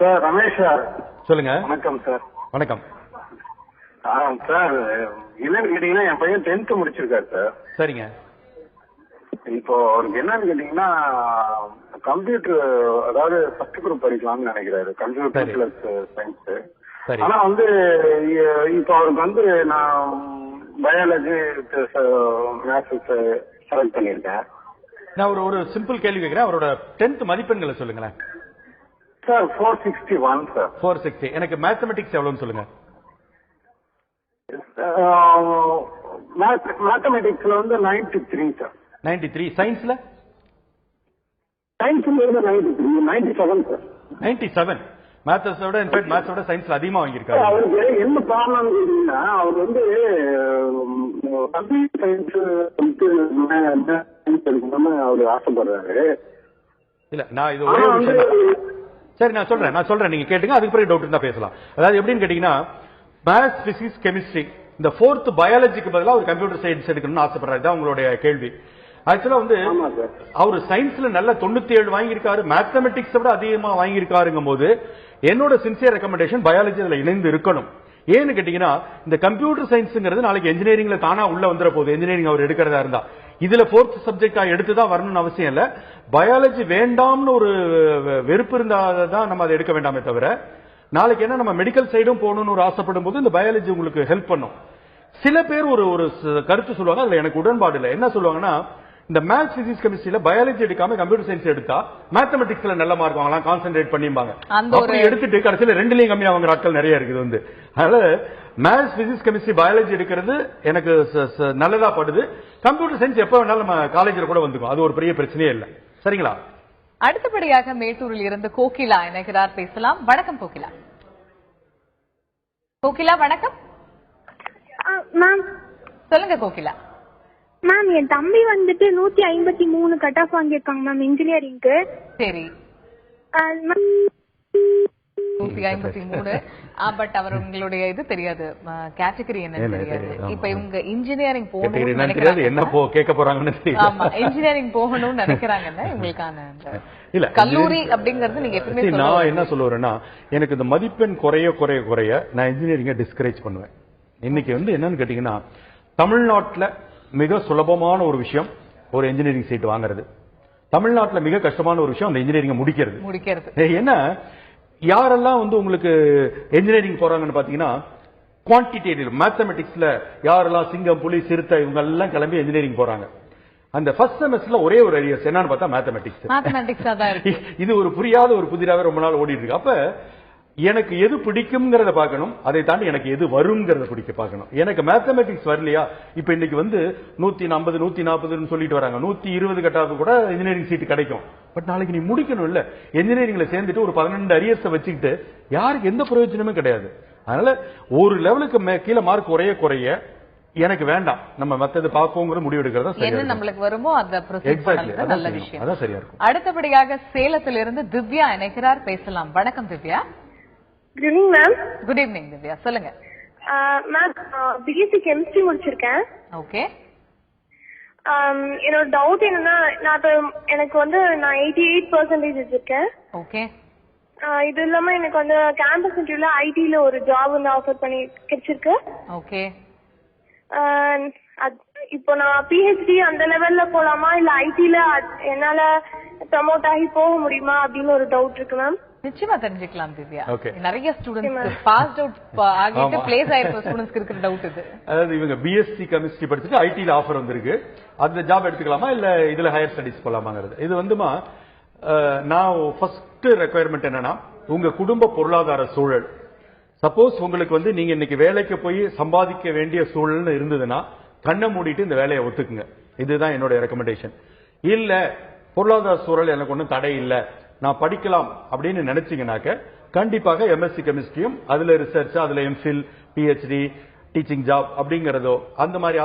சார் ரமேஷ் சார் சொல்லுங்க. வணக்கம் சார். வணக்கம் சார். என்னன்னு கேட்டீங்கன்னா என் பையன் 10th முடிச்சிருக்காரு சார். சரிங்க. இப்போ அவருக்கு என்னன்னு கேட்டீங்கன்னா கம்ப்யூட்டர், அதாவது ஃபர்ஸ்ட் குரூப் படிக்கலாம்னு நினைக்கிறாரு, கம்ப்யூட்டர் பிளஸ் சயின்ஸ். ஆனா வந்து இப்போ அவருக்கு வந்து நான் பயாலஜி மேத்ஸ் செலக்ட் பண்ணிருக்கேன். நான் ஒரு சிம்பிள் கேள்வி கேட்கிறேன். அவரோட 10th மதிப்பெண்களை சொல்லுங்களேன். Sir 461 sir. 460. எனக்கு மேத்தமெட்டிக்ஸ் எவ்வளவுன்னு சொல்லுங்க. மேத்தமெட்டிக்ஸ்ல வந்து 93 சார். 93. சயின்ஸ்ல? சயின்ஸ்ல 97 சார். 97. மேத்ஸோட இன்ஃபேக்ட் மேத்ஸோட சயின்ஸ்ல அதிகமா வாங்கியிருக்காரு. அவருக்கு என்ன ப்ராப்ளம் கேட்டீங்கன்னா, அவர் வந்து கம்ப்யூட்டர் சயின்ஸ் எடுக்கணும்னு அவரு ஆசைப்படுறாரு. இல்ல நான் இது ஒரே விஷயம். சரி நான் சொல்றேன் நீங்க கேட்டுங்க, அதுக்கு பிறகு டவுட் இருந்தா பேசலாம். அதாவது எப்படின்னு கேட்டீங்கன்னா, மேத்ஸ், பிசிக்ஸ், கெமிஸ்ட்ரி இந்த 4th பயாலஜிக்கு பதிலாக ஒரு கம்ப்யூட்டர் சயின்ஸ் எடுக்கணும்னு ஆசைப்படுறாரு. தான் உங்களுடைய கேள்வி. ஆக்சுவலா வந்து அவர் சயின்ஸ்ல நல்ல 97 வாங்கியிருக்காரு, மேத்தமெட்டிக்ஸ் விட அதிகமா வாங்கியிருக்காருங்கும் போது என்னோட சின்சியர் ரெக்கமெண்டேஷன் பயாலஜி அதுல இணைந்து இருக்கணும். ஏன்னு கேட்டீங்கன்னா, இந்த கம்ப்யூட்டர் சயின்ஸ்ங்கிறது நாளைக்கு இன்ஜினியரிங்ல தானா உள்ள வந்துற போகுது. இன்ஜினியரிங் அவர் எடுக்கிறதா இருந்தா இதுல 4th சப்ஜெக்டா எடுத்துதான் வரணும்னு அவசியம் இல்ல. பயாலஜி வேண்டாம்னு ஒரு வெறுப்பு இருந்தாதான் நம்ம அதை எடுக்க வேண்டாமே தவிர, நாளைக்கு என்ன நம்ம மெடிக்கல் சைடும் போகணும்னு ஒரு ஆசைப்படும் போது இந்த பயாலஜி உங்களுக்கு ஹெல்ப் பண்ணும். சில பேர் ஒரு கருத்து சொல்லுவாங்க, அதுல எனக்கு உடன்பாடு இல்லை. என்ன சொல்லுவாங்கன்னா, இந்த மேத்ஸ், பிசிக்ஸ், கெமிஸ்ட்ரியில பயாலஜி எடுக்காம கம்ப்யூட்டர் சயின்ஸ் எடுத்தா மேத்தமெட்டிக்ஸ்ல நல்ல மார்க் வாங்கலாம், கான்சென்ட்ரேட் பண்ணிப்பாங்க. அப்படி எடுத்துட்டு கடைசியில 2லயும் கம்மியா வாங்குற ஆட்கள் நிறைய இருக்குது. வந்து அதனால மேத்ஸ், பிசிக்ஸ், கெமிஸ்ட்ரி, பயாலஜி எடுக்கிறது எனக்கு நல்லதா படுது. கம்ப்யூட்டர் சயின்ஸ் எப்ப வேணாலும் நம்ம காலேஜ்ல கூட வந்துக்கும், அது ஒரு பெரிய பிரச்சனையே இல்லை. சரிங்களா? அடுத்தபடியாக மேட்டூரில் இருந்து கோகிலா இணைகிறார், பேசலாம். வணக்கம் கோகிலா. கோகிலா வணக்கம். மேம் சொல்லுங்க கோகிலா. மேம் என் தம்பி வந்துட்டு 153 கட் ஆஃப் வாங்கியிருக்காங்க மேம் இன்ஜினியரிங்க்கு. சரி 153. பட் அவர் உங்களுடைய இது தெரியாது, கேட்டகரி என்ன தெரியாது. இப்ப இவங்க இன்ஜினியரிங் போகணும் என்ன கேட்க போறாங்கன்னு தெரியும். ஆமா இன்ஜினியரிங் போகணும்னு நினைக்கிறாங்கன்னு உங்களுக்கான இல்ல கல்லூரி அப்படிங்கறது நீங்க எப்பவுமே நான் என்ன சொல்ல வரேன்னா, எனக்கு இந்த மதிப்பெண் குறைய நான் இன்ஜினியரிங்கை டிஸ்கரேஜ் பண்ணுவேன். இன்னைக்கு வந்து என்னன்னு கேட்டீங்கன்னா, தமிழ்நாட்டுல மிக சுலபமான ஒரு விஷயம் ஒரு இன்ஜினியரிங் சீட் வாங்குறது. தமிழ்நாட்டுல மிக கஷ்டமான ஒரு விஷயம் அந்த இன்ஜினியரிங் முடிக்கிறது. ஏன்னா யாரெல்லாம் வந்து உங்களுக்கு இன்ஜினியரிங் போறாங்கன்னு பாத்தீங்கன்னா, குவான்டிடேட்டிவ் மேத்தமெட்டிக்ஸ்ல யாரெல்லாம் சிங்கம், புலி, சிறுத்தை இவங்க எல்லாம் கிளம்பி இன்ஜினியரிங் போறாங்க. அந்த ஃபர்ஸ்ட் செமஸ்டர்ல ஒரே ஒரு அரியர்ஸ் என்னன்னு பார்த்தா மேத்தமெட்டிக்ஸ். இது ஒரு புரியாத ஒரு புதிராவே ரொம்ப நாள் ஓடிட்டு இருக்கு. அப்ப எனக்கு எது பிடிக்கும்ங்கிறத பார்க்கணும், அதை தாண்டி எனக்கு எது வருங்கிறத பிடிக்க பார்க்கணும். எனக்கு மேத்தமெட்டிக்ஸ் வரலையா, இப்ப இன்னைக்கு வந்து 150 140 சொல்லிட்டு வராங்க. 120 கட்டாவது கூட இன்ஜினியரிங் சீட் கிடைக்கும். பட் நாளைக்கு நீ முடிக்கணும் இல்ல, இன்ஜினியரிங்ல சேர்ந்துட்டு ஒரு 12 அரியர்ஸ் வச்சுக்கிட்டு யாருக்கு எந்த பிரயோஜனமும் கிடையாது. அதனால ஒரு லெவலுக்கு கீழே மார்க் குறைய எனக்கு வேண்டாம், நம்ம மத்தது பார்ப்போங்கிற முடிவு எடுக்கிறதா சரி. என்ன நம்மளுக்கு வருமோ அதை ப்ரோசீட் பண்றது நல்ல விஷயம். அதான் சரியா இருக்கும். அடுத்தபடியாக சேலத்திலிருந்து திவ்யா இணைக்கிறார், பேசலாம். வணக்கம் Divya. Good evening ma'am. Good evening Divya, சொல்லுங்க. மேம் பிஎஸ்சி கெமிஸ்ட்ரி முடிச்சிருக்கேன். ஓகே. என்னோட டவுட் என்னன்னா, எனக்கு வந்து நான் 88% வச்சிருக்கேன். ஓகே. இது இல்லாம எனக்கு வந்து கேம்பஸ் இன்டர்வியூல ஐடில ஒரு ஜாப் வந்து ஆஃபர் பண்ணி கிடைச்சிருக்கு. ஓகே. இப்போ நான் பிஹெச்டி அந்த லெவல்ல போலாமா இல்ல ஐடில என்னால ப்ரமோட் ஆகி போக முடியுமா அப்படின்னு ஒரு டவுட் இருக்கு மேம். நிச்சயமா தெரிஞ்சுக்கலாம் திவ்யா. நிறைய ஸ்டூடெண்ட்ஸ் பாஸ் அவுட் ஆகிட்டு பிளேஸ் ஆயிருக்க ஸ்டூடெண்ட்ஸ்க்கு இருக்கிற டவுட் இது. அதாவது இவங்க பிஎஸ்சி கெமிஸ்ட்ரி படிச்சுட்டு ஐடில ஆஃபர் வந்திருக்கு, அந்த ஜாப் எடுத்துக்கலாமா இல்ல இதுல ஹையர் ஸ்டடிஸ் போலாமாங்கிறது. இது வந்துமா நான் ஃபர்ஸ்ட் ரெக்குயர்மெண்ட் என்னன்னா உங்க குடும்ப பொருளாதார சூழல். சப்போஸ் உங்களுக்கு வந்து நீங்க இன்னைக்கு வேலைக்கு போய் சம்பாதிக்க வேண்டிய சூழல்னு இருந்ததுன்னா கண்ணை மூடிட்டு இந்த வேலையை ஒத்துக்குங்க. இதுதான் என்னோட ரெக்கமெண்டேஷன். இல்ல பொருளாதார சூழல் எனக்கு ஒன்றும் தடை இல்லை, நான் படிக்கலாம் அப்படின்னு நினைச்சீங்கன்னாக்க கண்டிப்பாக எம்எஸ்சி கெமிஸ்ட்ரியும் அதுல ரிசர்ச், அதுல எம்ஃபில், பிஹெச்டி, டீச்சிங் ஜாப் அப்படிங்கறதோ அந்த மாதிரி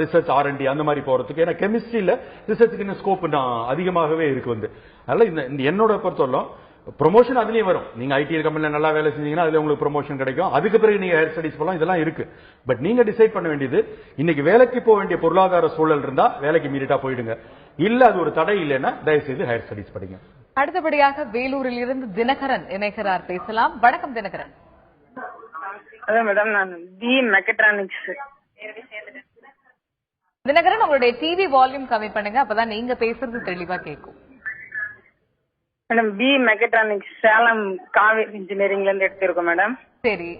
ரிசர்ச் R&D அந்த மாதிரி போறதுக்கு. ஏன்னா கெமிஸ்ட்ரியில ரிசர்ச்சுக்கு இன்னும் ஸ்கோப் அதிகமாகவே இருக்கு வந்து. அதனால இந்த என்னோட பொறுத்தவரைக்கும் ப்ரொமோஷன் அதுலயும் வரும். நீங்க ஐடி கம்பெனில நல்லா வேலை செஞ்சீங்கன்னா அதுல உங்களுக்கு ப்ரொமோஷன் கிடைக்கும். அதுக்கு பிறகு நீங்க ஹையர் ஸ்டடிஸ் போலாம், இதெல்லாம் இருக்கு. பட் நீங்க டிசைட் பண்ண வேண்டியது இன்னைக்கு வேலைக்கு போக வேண்டிய பொருளாதார சூழல் இருந்தா வேலைக்கு மீறிட்டா போயிடுங்க. இல்ல அது ஒரு தடை இல்லைன்னா தயவு செய்து ஹையர் ஸ்டடிஸ் படிங்க. அடுத்தபடியாக வேலூரில் இருந்து தினகரன் இணைக்கிறார், பேசலாம். வணக்கம் தினகரன். அதான் மேடம், நான் பி மெக்கட்ரானிக்ஸ். தினகரன், உங்களுடைய டிவி வால்யூம் கம்மி பண்ணுங்க, அப்பதான் நீங்க பேசுறது தெளிவா கேட்கும். Madam B mechatronics Salem Kaveri இன்ஜினியரிங்ல இருந்து எடுத்திருக்கோம் மேடம். சரி.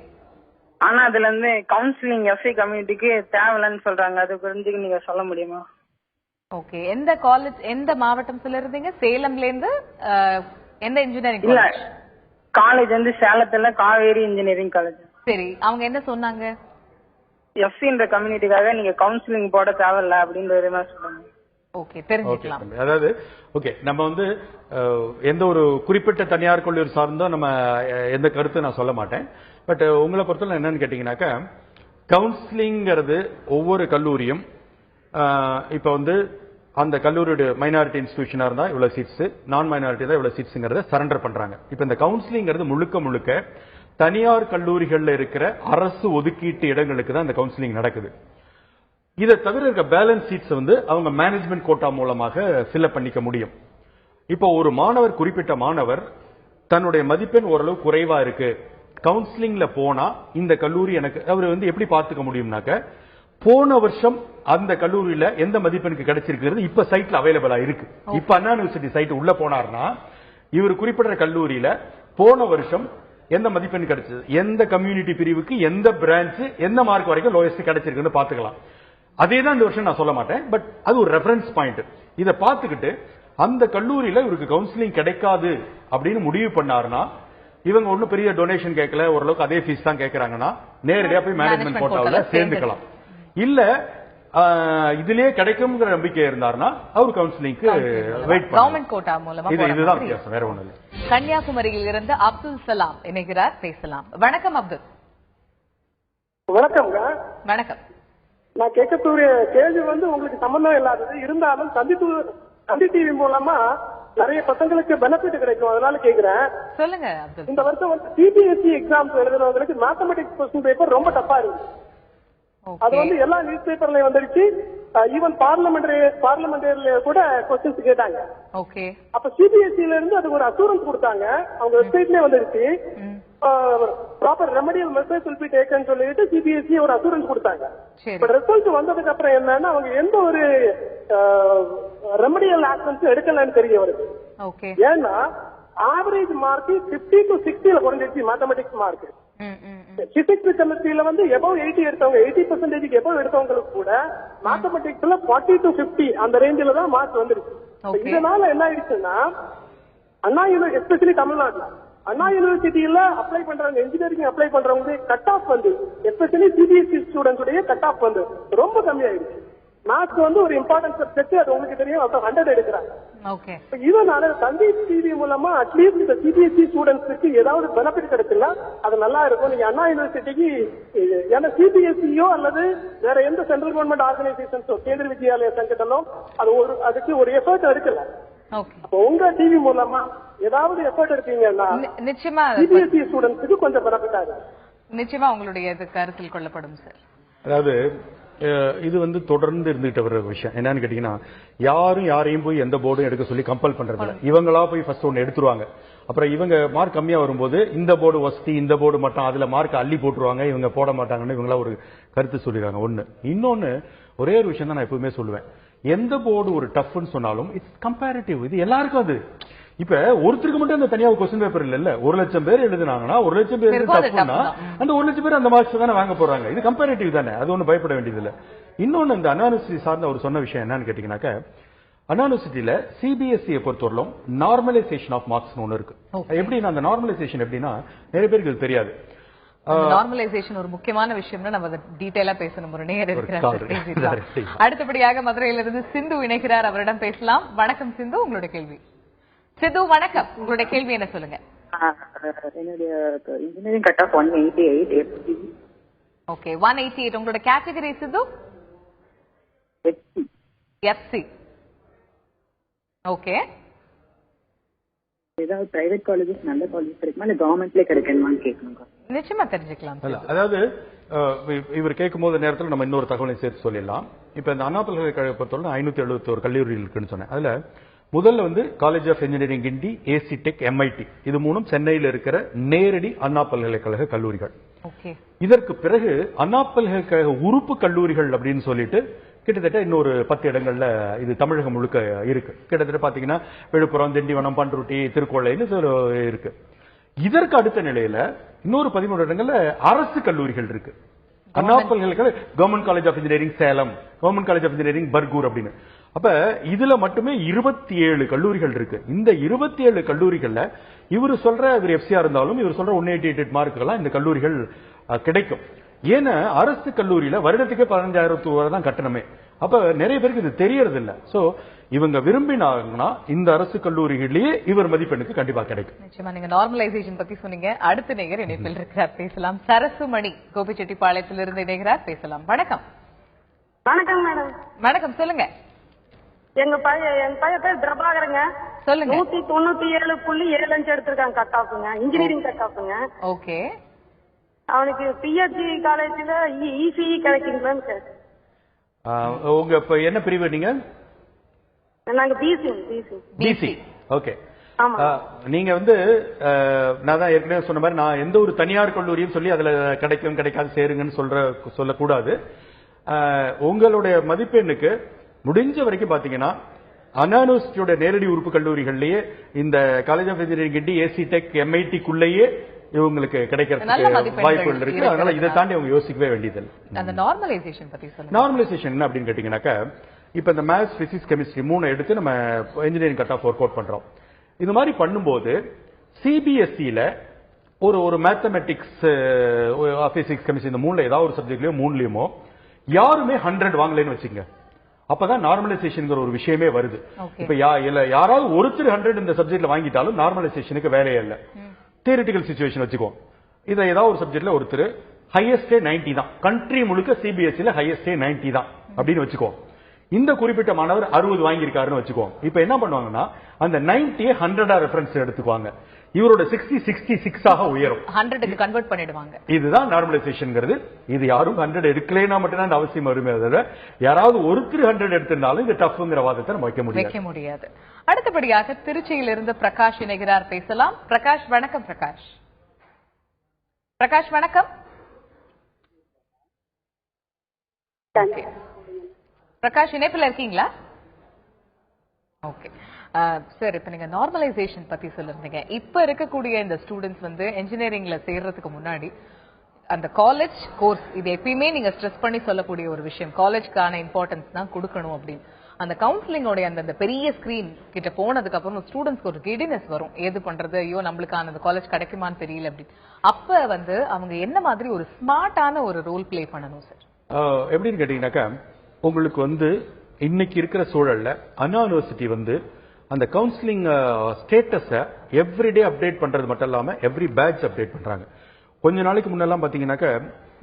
ஆனா அதுல இருந்து கவுன்சிலிங் எஸ்சி கம்யூனிட்டிக்கு தேவையில்லைன்னு சொல்றாங்க, அது புரிஞ்சு நீங்க சொல்ல முடியுமா? ஓகே. எந்த காலேஜ், எந்த மாவட்டத்துல இருந்தீங்க? சேலம்ல இருந்து எந்த இன்ஜினியரிங் காலேஜ்? காலேஜ் வந்து சேலத்துல காவேரி இன்ஜினியரிங் காலேஜ். சரி, அவங்க என்ன சொன்னாங்க? எஸ்சின்ற கம்யூனிட்டிக்காக நீங்க கவுன்சிலிங் போட தேவையில்ல அப்படின்ற மாதிரி சொல்றாங்க. ஓகே, தெரிஞ்சுக்கலாம். அதாவது ஓகே, நம்ம வந்து எந்த ஒரு குறிப்பிட்ட தனியார் கல்லூரி சார்ந்தோ நம்ம எந்த கருத்து நான் சொல்ல மாட்டேன். பட் உங்களை பொறுத்தவரை என்னன்னு கேட்டீங்கன்னாக்கா கவுன்சிலிங்கிறது ஒவ்வொரு கல்லூரியும் இப்ப வந்து அந்த கல்லூரியோட மைனாரிட்டி இன்ஸ்டிடியூஷனா இருந்தா இவ்வளவு சீட்ஸ், நான் மைனாரிட்டி தான் இவ்வளவு சீட்ஸ்ங்கிறத சரண்டர் பண்றாங்க. இப்ப இந்த கவுன்சிலிங்கிறது முழுக்க முழுக்க தனியார் கல்லூரிகள்ல இருக்கிற அரசு ஒதுக்கீட்டு இடங்களுக்கு தான் இந்த கவுன்சிலிங் நடக்குது. இதை தவிர இருக்க பேலன்ஸ் சீட்ஸ் வந்து அவங்க மேனேஜ்மெண்ட் கோட்டா மூலமாக ஃபில்அப் பண்ணிக்க முடியும். இப்போ ஒரு மாணவர், குறிப்பிட்ட மாணவர் தன்னுடைய மதிப்பெண் ஓரளவு குறைவா இருக்கு, கவுன்சிலிங்ல போனா இந்த கல்லூரி எனக்கு அவர் வந்து எப்படி பார்த்துக்க முடியும்னாக்க போன வருஷம் அந்த கல்லூரியில எந்த மதிப்பெண்ணுக்கு கிடைச்சிருக்கிறது இப்ப சைட்ல அவைலபிளா இருக்கு. இப்ப அண்ணா யூனிவர்சிட்டி சைட் உள்ள போனார்னா இவர் குறிப்பிட்ட கல்லூரியில போன வருஷம் எந்த மதிப்பெண் கிடைச்சது, எந்த கம்யூனிட்டி பிரிவுக்கு எந்த பிரான்ச் எந்த மார்க் வரைக்கும் லோயஸ்ட் கிடைச்சிருக்குன்னு பாத்துக்கலாம். அதே தான் இந்த வருஷம் நான் சொல்ல மாட்டேன், பட் அது ஒரு ரெஃபரன்ஸ் பாயிண்ட். இதை பார்த்துக்கிட்டு அந்த கல்லூரியில இவருக்கு கவுன்சிலிங் கிடைக்காது அப்படின்னு முடிவு பண்ணாருன்னா இவங்க ஒன்னும் பெரிய டொனேஷன் கேட்கல, ஓரளவுக்கு அதே ஃபீஸ் தான் கேட்கறாங்கன்னா நேரடியா போய் மேனேஜ்மெண்ட் கோட்டாவில் சேர்ந்துக்கலாம். இல்ல இதுலயே கிடைக்கும்ங்கிற நம்பிக்கை இருந்தாருன்னா அவர் கவுன்சிலிங்க்கு வெயிட் கவர்மெண்ட் கோட்டா மூலமா. இதுதான் வித்தியாசம், வேற ஒண்ணு இல்லை. கன்னியாகுமரியில் இருந்து அப்துல் சலாம் இணைகிறார், பேசலாம். வணக்கம் அப்துல். வணக்கம்ங்க. வணக்கம். நான் கேட்கக்கூடிய கேள்வி வந்து உங்களுக்கு சம்பந்தம் இல்லாதது, இருந்தாலும் தந்தி டிவி மூலமா நிறைய பசங்களுக்கு பெனிஃபிட் கிடைக்கும், அதனால கேக்குறேன். சொல்லுங்க. இந்த வருஷம் வந்து சிபிஎஸ்இ எக்ஸாம்ஸ் எழுதுறவங்களுக்கு மேத்தமெட்டிக்ஸ் கொஸ்டின் பேப்பர் ரொம்ப டஃபா இருக்கு. அது வந்து எல்லா நியூஸ் பேப்பர்லயும் வந்துருச்சு, ஈவன் பார்லிமெண்டரியில கூட கொஸ்டின்ஸ் கேட்டாங்க. ஓகே. அப்ப சிபிஎஸ்இல இருந்து அதுக்கு ஒரு அசூரன்ஸ் கொடுத்தாங்க, அவங்க வெப்சைட்லயே வந்துருச்சு. Proper remedial message will be taken சொல்லிட்டு சிபிஎஸ்இ ஒரு அசூரன்ஸ் கொடுத்தாங்க. பட் ரிசல்ட் வந்ததுக்கு அப்புறம் என்னன்னா அவங்க எந்த ஒரு ரெமடியல் ஆக்ஷன்ஸ் எடுக்கலன்னு தெரிய வருது. ஏன்னா ஆவரேஜ் மார்க் 50 to 60 குறைஞ்சிருச்சு மேத்தமெட்டிக்ஸ் மார்க். பிசிக்ஸ் கெமிஸ்ட்ரியில வந்து எபவ் 80 எடுத்தவங்க, 80% எபவ் எடுத்தவங்களுக்கு கூட மேத்தமெட்டிக்ஸ்ல 40 to 50 அந்த ரேஞ்சில தான் மார்க் வந்துருச்சு. இதனால என்ன ஆயிடுச்சுன்னா அண்ணா யூனிவர்சிட்டி, எஸ்பெஷலி தமிழ்நாட்டுல அண்ணா யூனிவர்சிட்டியில அப்ளை பண்றவங்க, இன்ஜினியரிங் அப்ளை பண்றவங்க கட் ஆஃப் வந்து எஸ்பெஷலி சிபிஎஸ்இ ஸ்டூடெண்ட்ஸ் உடைய கட் ஆஃப் வந்து ரொம்ப கம்மியாயிடுச்சு. மேத்ஸ் வந்து ஒரு இம்பார்ட்டன்ட் சப்ஜெக்ட், அது உங்களுக்கு தெரியும், 100 எடுக்கிறாங்க. இதனால தந்தி டிவி மூலமா அட்லீஸ்ட் இந்த சிபிஎஸ்இ ஸ்டூடெண்ட்ஸுக்கு ஏதாவது பெனிஃபிட் கிடைச்சுன்னா அது நல்லா இருக்கும். நீங்க அண்ணா யூனிவர்சிட்டிக்கு ஏன்னா சிபிஎஸ்இயோ அல்லது வேற எந்த சென்ட்ரல் கவர்மெண்ட் ஆர்கனைசேஷன்ஸோ, கேந்திர வித்யாலயா சங்கடனோ அதுக்கு ஒரு எஃபர்ட் எடுக்கல. உங்க டிவி மூலமா ஏதாவது எஃபர்ட் எடுத்தீங்கன்னா நிச்சயமா சிபிஎஸ்இ ஸ்டூடெண்ட்ஸுக்கு கொஞ்சம் பெனிஃபிட் ஆகும். நிச்சயமா உங்களுடைய கருத்தில் கொள்ளப்படும் சார். அதாவது இது வந்து தொடர்ந்து இருந்துகிட்டு வர்ற விஷயம். என்னன்னு கேட்டீங்கன்னா யாரும் யாரையும் போய் எந்த போர்டும் எடுக்க சொல்லி கம்பல் பண்றது இல்லை. இவங்களா போய் ஃபர்ஸ்ட் ஒன்னு எடுத்துருவாங்க. அப்புறம் இவங்க மார்க் கம்மியா வரும்போது இந்த போர்டு வசதி, இந்த போர்டு மட்டும், அதுல மார்க் அள்ளி போட்டுருவாங்க, இவங்க போட மாட்டாங்கன்னு இவங்களா ஒரு கருத்து சொல்லிடுறாங்க. ஒண்ணு. இன்னொன்னு, ஒரே ஒரு விஷயம் தான் நான் எப்பவுமே சொல்லுவேன், எந்த போர்டு ஒரு டஃப்னு சொன்னாலும் இட்ஸ் கம்பேரிட்டிவ். இது எல்லாருக்கும் அது. இப்ப ஒருத்தருக்கு மட்டும் அந்த தனியாக கொஸ்டின் பேப்பர் இல்ல, 1,00,000 பேர் எழுதுனாங்கன்னா 1,00,000 பேர் டஃப்னா அந்த 1,00,000 பேர் அந்த மார்க்ஸ் தானே வாங்க போறாங்க. இது கம்பேரிட்டிவ் தானே, அது ஒன்றும் பயப்பட வேண்டியது இல்ல. இன்னொன்னு, இந்த அனானிசிட்டி சார்ந்த அவர் சொன்ன விஷயம் என்னன்னு கேட்டீங்கன்னாக்க, அனானிசிட்டியில சிபிஎஸ்இ பொறுத்தவரையிலும் நார்மலைசேஷன் ஆஃப் மார்க்ஸ் ஒன்னு இருக்கு. எப்படின்னா அந்த நார்மலைசேஷன் எப்படின்னா நிறைய பேருக்கு இது தெரியாது. நார்மலைசேஷன் ஒரு முக்கியமான விஷயம்னா நம்ம அதை டீடைலா பேசணும். ஒரு நேயர் இருக்கிறார். அடுத்தபடியாக மதுரையிலிருந்து சிந்து இணைகிறார், அவரிடம் பேசலாம். வணக்கம் சிந்து, உங்களுடைய கேள்வி. சிந்து வணக்கம், உங்களுடைய கேள்வி என்ன சொல்லுங்க. என்னுடைய engineering cut of 188 FC. Okay, 188. உங்களோட கேட்டகரி சிந்து? எஃப்சி. ஓகே. ஏதாவது பிரைவேட் காலேஜஸ் நல்ல காலேஜஸ் இருக்குமா இல்ல கவர்மெண்ட்லயே கிடைக்குமான்னு கேட்கணுங்க. நிச்சயமா தெரிஞ்சுக்கலாம். அதாவது இவர் கேட்கும் போது நேரத்தில் நம்ம இன்னொரு தகவலை சேர்த்து சொல்லிடலாம். இப்ப இந்த அண்ணா பல்கலைக்கழக பொறுத்தவரை 571 கல்லூரிகள் இருக்குன்னு சொன்னேன். அதுல முதல்ல வந்து college of engineering Guindy, AC tech, MIT, இது மூணும் சென்னையில் இருக்கிற நேரடி அண்ணா பல்கலைக்கழக கல்லூரிகள். இதற்கு பிறகு அண்ணா பல்கலைக்கழக உறுப்பு கல்லூரிகள் அப்படின்னு சொல்லிட்டு கிட்டத்தட்ட இன்னொரு 10 இடங்கள்ல இது தமிழகம் முழுக்க இருக்கு. கிட்டத்தட்ட பாத்தீங்கன்னா விழுப்புரம், திண்டிவனம், பண்ருட்டி, திருக்கோளைன்னு இருக்கு. இதற்கு அடுத்த நிலையில இன்னொரு 13 இடங்கள்ல அரசு கல்லூரிகள் இருக்கு. அண்ணா பல்கலைக்கழக government college of engineering Salem, government college of engineering Bargur அப்படின்னு. அப்ப இதுல மட்டுமே 27 கல்லூரிகள் இருக்கு. இந்த 27 கல்லூரிகள்ல இவர் எஃப்சியா இருந்தாலும் இவர் சொல்ற 188 மார்க்குகள்லாம் இந்த கல்லூரிகள் கிடைக்கும். ஏன்னா அரசு கல்லூரியில வருடத்துக்கே 15,000 ரூபாய் தான் கட்டணமே. அப்ப நிறைய பேருக்கு இது தெரியறது இல்ல. சோ இவங்க விரும்பினாங்கன்னா இந்த அரசு கல்லூரிகளிலேயே இவர் மதிப்பெண்ணுக்கு கண்டிப்பா கிடைக்கும். நிச்சயமா. நீங்க நார்மலைசேஷன் பத்தி சொன்னீங்க. அடுத்த நேயர் இணைப்பில் இருக்கிறார், பேசலாம். சரசுமணி கோபிச்செட்டிப்பாளையத்திலிருந்து இணைகிறார், பேசலாம். வணக்கம். வணக்கம் மேடம். வணக்கம், சொல்லுங்க. என் பையன் பேர் பிரபாகரங்க. சொல்லுங்க. 197.75 எடுத்திருக்காங்க கட் ஆஃப்ங்க, இன்ஜினியரிங் கட் ஆஃப்ங்க. ஓகே. அவனுக்கு பிஹெச்டி காலேஜ்ல இசிஇ கிடைக்குங்களான்னு சார். உங்க இப்ப என்ன பிரிவு நீங்க? நாங்க பிசி. ஓகே. நீங்க வந்து நான் தான் ஏற்கனவே சொன்ன மாதிரி நான் எந்த ஒரு தனியார் கல்லூரியும் சொல்லி அதுல கிடைக்கும் கிடைக்காது சேருங்கன்னு சொல்லக்கூடாது. உங்களுடைய மதிப்பெண்ணுக்கு முடிஞ்ச வரைக்கும் பாத்தீங்கன்னா அண்ணா யூனிவர்சிட்டியோட நேரடி உறுப்பு கல்லூரிகள்லயே இந்த college of engineering Guindy, AC Tech, எம்ஐடிக்குள்ளேயே இவங்களுக்கு கிடைக்கிறதுக்கு வாய்ப்புகள் இருக்கு. அதனால இதை தாண்டி அவங்க யோசிக்கவே வேண்டியதில்லை. அந்த நார்மலைசேஷன் பத்தி சொல்லுங்க. நார்மலைசேஷன் என்ன அப்படின்னு கேட்டீங்கன்னாக்கா, இப்ப இந்த மேத்ஸ், பிசிக்ஸ், கெமிஸ்ட்ரி 3 எடுத்து நம்ம engineering cut of work out பண்றோம். இது மாதிரி பண்ணும்போது சிபிஎஸ்இல ஒரு மேத்தமெட்டிக்ஸ், பிசிக்ஸ், கெமிஸ்ட்ரி இந்த 3ல ஏதாவது ஒரு சப்ஜெக்ட்லயோ 3லயுமோ யாருமே 100 வாங்கலைன்னு வச்சுங்க, அப்பதான் நார்மலைசேஷன் ஒரு விஷயமே வருது. இப்ப யாராவது ஒருத்தர் 100 இந்த சப்ஜெக்ட்ல வாங்கிட்டாலும் நார்மலைசேஷனுக்கு வேலையே இல்ல. தியரிட்டிக்கல் சிச்சுவேஷன் வச்சுக்கோ, இதை ஏதாவது ஒரு சப்ஜெக்ட்ல ஒருத்தர் ஹையஸ்டே 90 தான், கண்ட்ரி முழுக்க சிபிஎஸ்இல ஹையஸ்டே 90 தான் அப்படின்னு வச்சுக்கோ. இந்த குறிப்பிட்ட மாணவர் 60 வாங்கியிருக்காருன்னு வச்சுக்கோ. இப்ப என்ன பண்ணுவாங்கன்னா அந்த 90 100 ரெஃபரன்ஸ் எடுத்துக்குவாங்க. இவரோட 66 உயரும், 100க்கு கன்வெர்ட் பண்ணிடுவாங்க. இதுதான் நார்மலைசேஷன்ங்கிறது. இது யாரும் 100 எடுக்கலைன்னா மட்டும்தான் இந்த அவசியம் வருமே தவிர யாராவது ஒருத்தர் 100 எடுத்திருந்தாலும் இது டஃப்ங்கிற வாதத்தை நம்ம வைக்க முடியாது. அடுத்தபடியாக திருச்சியிலிருந்து பிரகாஷ் இணைகிறார், பேசலாம். பிரகாஷ் வணக்கம். பிரகாஷ் வணக்கம். பிரகாஷ் இணைப்பில் இருக்கீங்களா? ஓகே சார், இப்ப நீங்க நார்மலைசேஷன் பத்தி சொல்லிருந்தீங்க. இப்ப இருக்கக்கூடிய இந்த ஸ்டூடெண்ட்ஸ் வந்து இன்ஜினியரிங்ல சேர்றதுக்கு முன்னாடி அந்த காலேஜ் கோர்ஸ், இது எப்பயுமே நீங்க ஸ்ட்ரெஸ் பண்ணி சொல்லக்கூடிய ஒரு விஷயம், காலேஜ்க்கான இம்பார்ட்டன்ஸ் தான் கொடுக்கணும் அப்படின்னு. அந்த கவுன்சிலிங்கோட அந்த பெரிய ஸ்கிரீன் கிட்ட போனதுக்கு அப்புறம் ஸ்டூடெண்ட்ஸ்க்கு ஒரு கிடினஸ் வரும், ஏது பண்றது, ஐயோ நம்மளுக்கான அந்த காலேஜ் கிடைக்குமான்னு தெரியல அப்படின்னு. அப்ப வந்து அவங்க என்ன மாதிரி ஒரு ஸ்மார்ட்டான ஒரு ரோல் பிளே பண்ணணும் சார்? எப்படின்னு கேட்டீங்கன்னாக்கா, உங்களுக்கு வந்து இன்னைக்கு இருக்கிற சூழல்ல அண்ணா யூனிவர்சிட்டி வந்து அந்த கவுன்சிலிங் ஸ்டேட்டஸ எவ்ரிடே அப்டேட் பண்றது மட்டும் இல்லாம எவ்ரி பேட்ச் அப்டேட் பண்றாங்க. கொஞ்ச நாளைக்கு முன்னெல்லாம் பாத்தீங்கன்னாக்க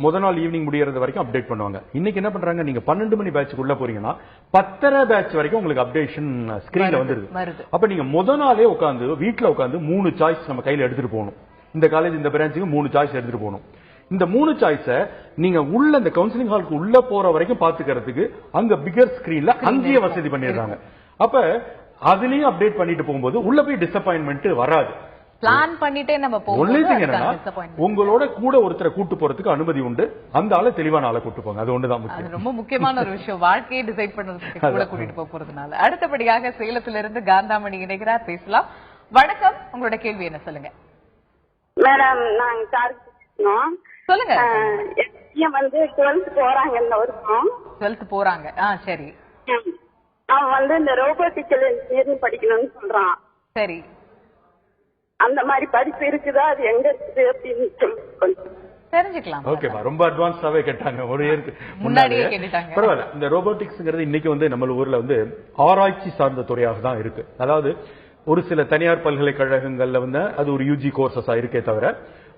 முதல் நாள் ஈவினிங் முடியறது வரைக்கும் அப்டேட் பண்ணுவாங்க. இன்னைக்கு என்ன பண்றாங்க, நீங்க 12 மணி பேட்சுக்குள்ள போறீங்கன்னா 10:30 பேட்ச் வரைக்கும் உங்களுக்கு அப்டேஷன் ஸ்கிரீன்ல வந்துருது. அப்ப நீங்க முதல் நாளே உட்காந்து வீட்டுல உட்காந்து 3 சாய்ஸ் நம்ம கையில எடுத்துட்டு போகணும். இந்த காலேஜ் இந்த பிரான்ச்சுக்கு 3 சாய்ஸ் எடுத்துட்டு போகணும். இந்த 3 சாய்ஸ நீங்க உள்ள இந்த கவுன்சிலிங் ஹாலுக்கு உள்ள போற வரைக்கும் பாத்துக்கிறதுக்கு அங்க பிகர் ஸ்கிரீன்ல அங்கேயே வசதி பண்ணிடுறாங்க. அப்ப அதுலயும் அப்டேட் பண்ணிட்டு போகும்போது உள்ள போய் டிசப்பாயின்மெண்ட் வராது. பிளான் பண்ணிட்டே நம்ம போவோம். உங்களோட கூட ஒருத்தரை கூட்டு போறதுக்கு அனுமதி உண்டு. அந்த ஆளை தெளிவான ஆளை கூட்டு போங்க. அது ஒண்ணுதான் முக்கியம். ரொம்ப முக்கியமான ஒரு விஷயம். வாழ்க்கையை டிசைட் பண்றதுக்கு கூட கூட்டிட்டு போறதுனால. அடுத்தபடியாக சேலத்திலிருந்து காந்தாமணி இணைகிறார், பேசலாம். வணக்கம், உங்களோட கேள்வி என்ன சொல்லுங்க. மேடம், நாங்க சொல்லுங்க. வந்து 12th போறாங்க இந்த வருஷம். 12th போறாங்க. சரி. அவன் வந்து இந்த ரோபோட்டிக்கல் இன்ஜினியரிங் படிக்கணும்னு சொல்றான். சரி. அந்த மாதிரி படிப்பு இருக்குதா, அது எங்க இருக்குது அப்படின்னு தெரிஞ்சுக்கலாம். ஓகேப்பா, ரொம்ப அட்வான்ஸாவே கேட்டாங்க. ஒரு இயருக்கு முன்னாடியே கேட்டாங்க. பரவாயில்ல. இந்த ரோபோட்டிக்ஸ்ங்கிறது இன்னைக்கு வந்து நம்ம ஊர்ல வந்து ஆராய்ச்சி சார்ந்த துறையாக தான் இருக்கு. அதாவது ஒரு சில தனியார் பல்கலைக்கழகங்கள்ல வந்து அது ஒரு யூஜி கோர்சஸா இருக்கே தவிர,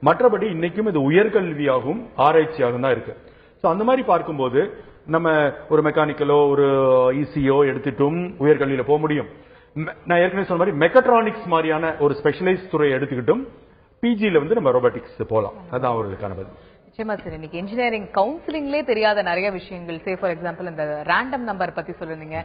மற்றபடி இன்னைக்கும் இது உயர்கல்வியாகவும் ஆராய்ச்சியாகவும் தான் இருக்கு. சோ அந்த மாதிரி பார்க்கும்போது நம்ம ஒரு மெக்கானிக்கலோ ஒரு இசியோ எடுத்துட்டும் உயர்கல்வியில போக முடியும். நான் ஏற்கனவே சொன்ன மாதிரி மெக்கட்ரானிக்ஸ் மாதிரியான ஒரு ஸ்பெஷலைஸ் துறையை எடுத்துக்கிட்டும் பிஜில வந்து நம்ம ரோபோட்டிக்ஸ் போலாம். அதான் அவர்களுக்கான பதில். நிச்சயமா சார். இன்னைக்கு இன்ஜினியரிங் கவுன்சிலிங்லேயே தெரியாத நிறைய விஷயங்கள், சே ஃபார் எக்ஸாம்பிள் இந்த ரேண்டம் நம்பர் பத்தி சொல்லிருந்தீங்க,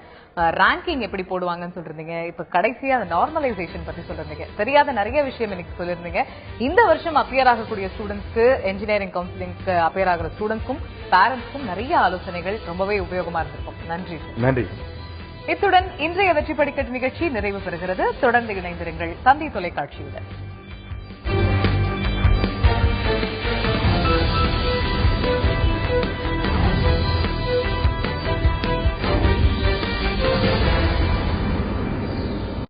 ரேங்கிங் எப்படி போடுவாங்கன்னு சொல்லிருந்தீங்க, இப்ப கடைசியா அந்த நார்மலைசேஷன் பத்தி சொல்லிருந்தீங்க. தெரியாத நிறைய விஷயம் எனக்கு சொல்லிருந்தீங்க. இந்த வருஷம் அப்பியர் ஆகக்கூடிய ஸ்டூடெண்ட்ஸ்க்கு, இன்ஜினியரிங் கவுன்சிலிங்க்கு அப்பியர் ஆகிற ஸ்டூடெண்ட்ஸ்க்கும் பேரண்ட்ஸ்க்கும் நிறைய ஆலோசனைகள் ரொம்பவே உபயோகமா இருந்திருக்கும். நன்றி. நன்றி. இத்துடன் இன்றைய வெற்றி படிக்கட்டு நிகழ்ச்சி நிறைவு பெறுகிறது. தொடர்ந்து இணைந்திருங்கள் தந்தி தொலைக்காட்சியுடன்.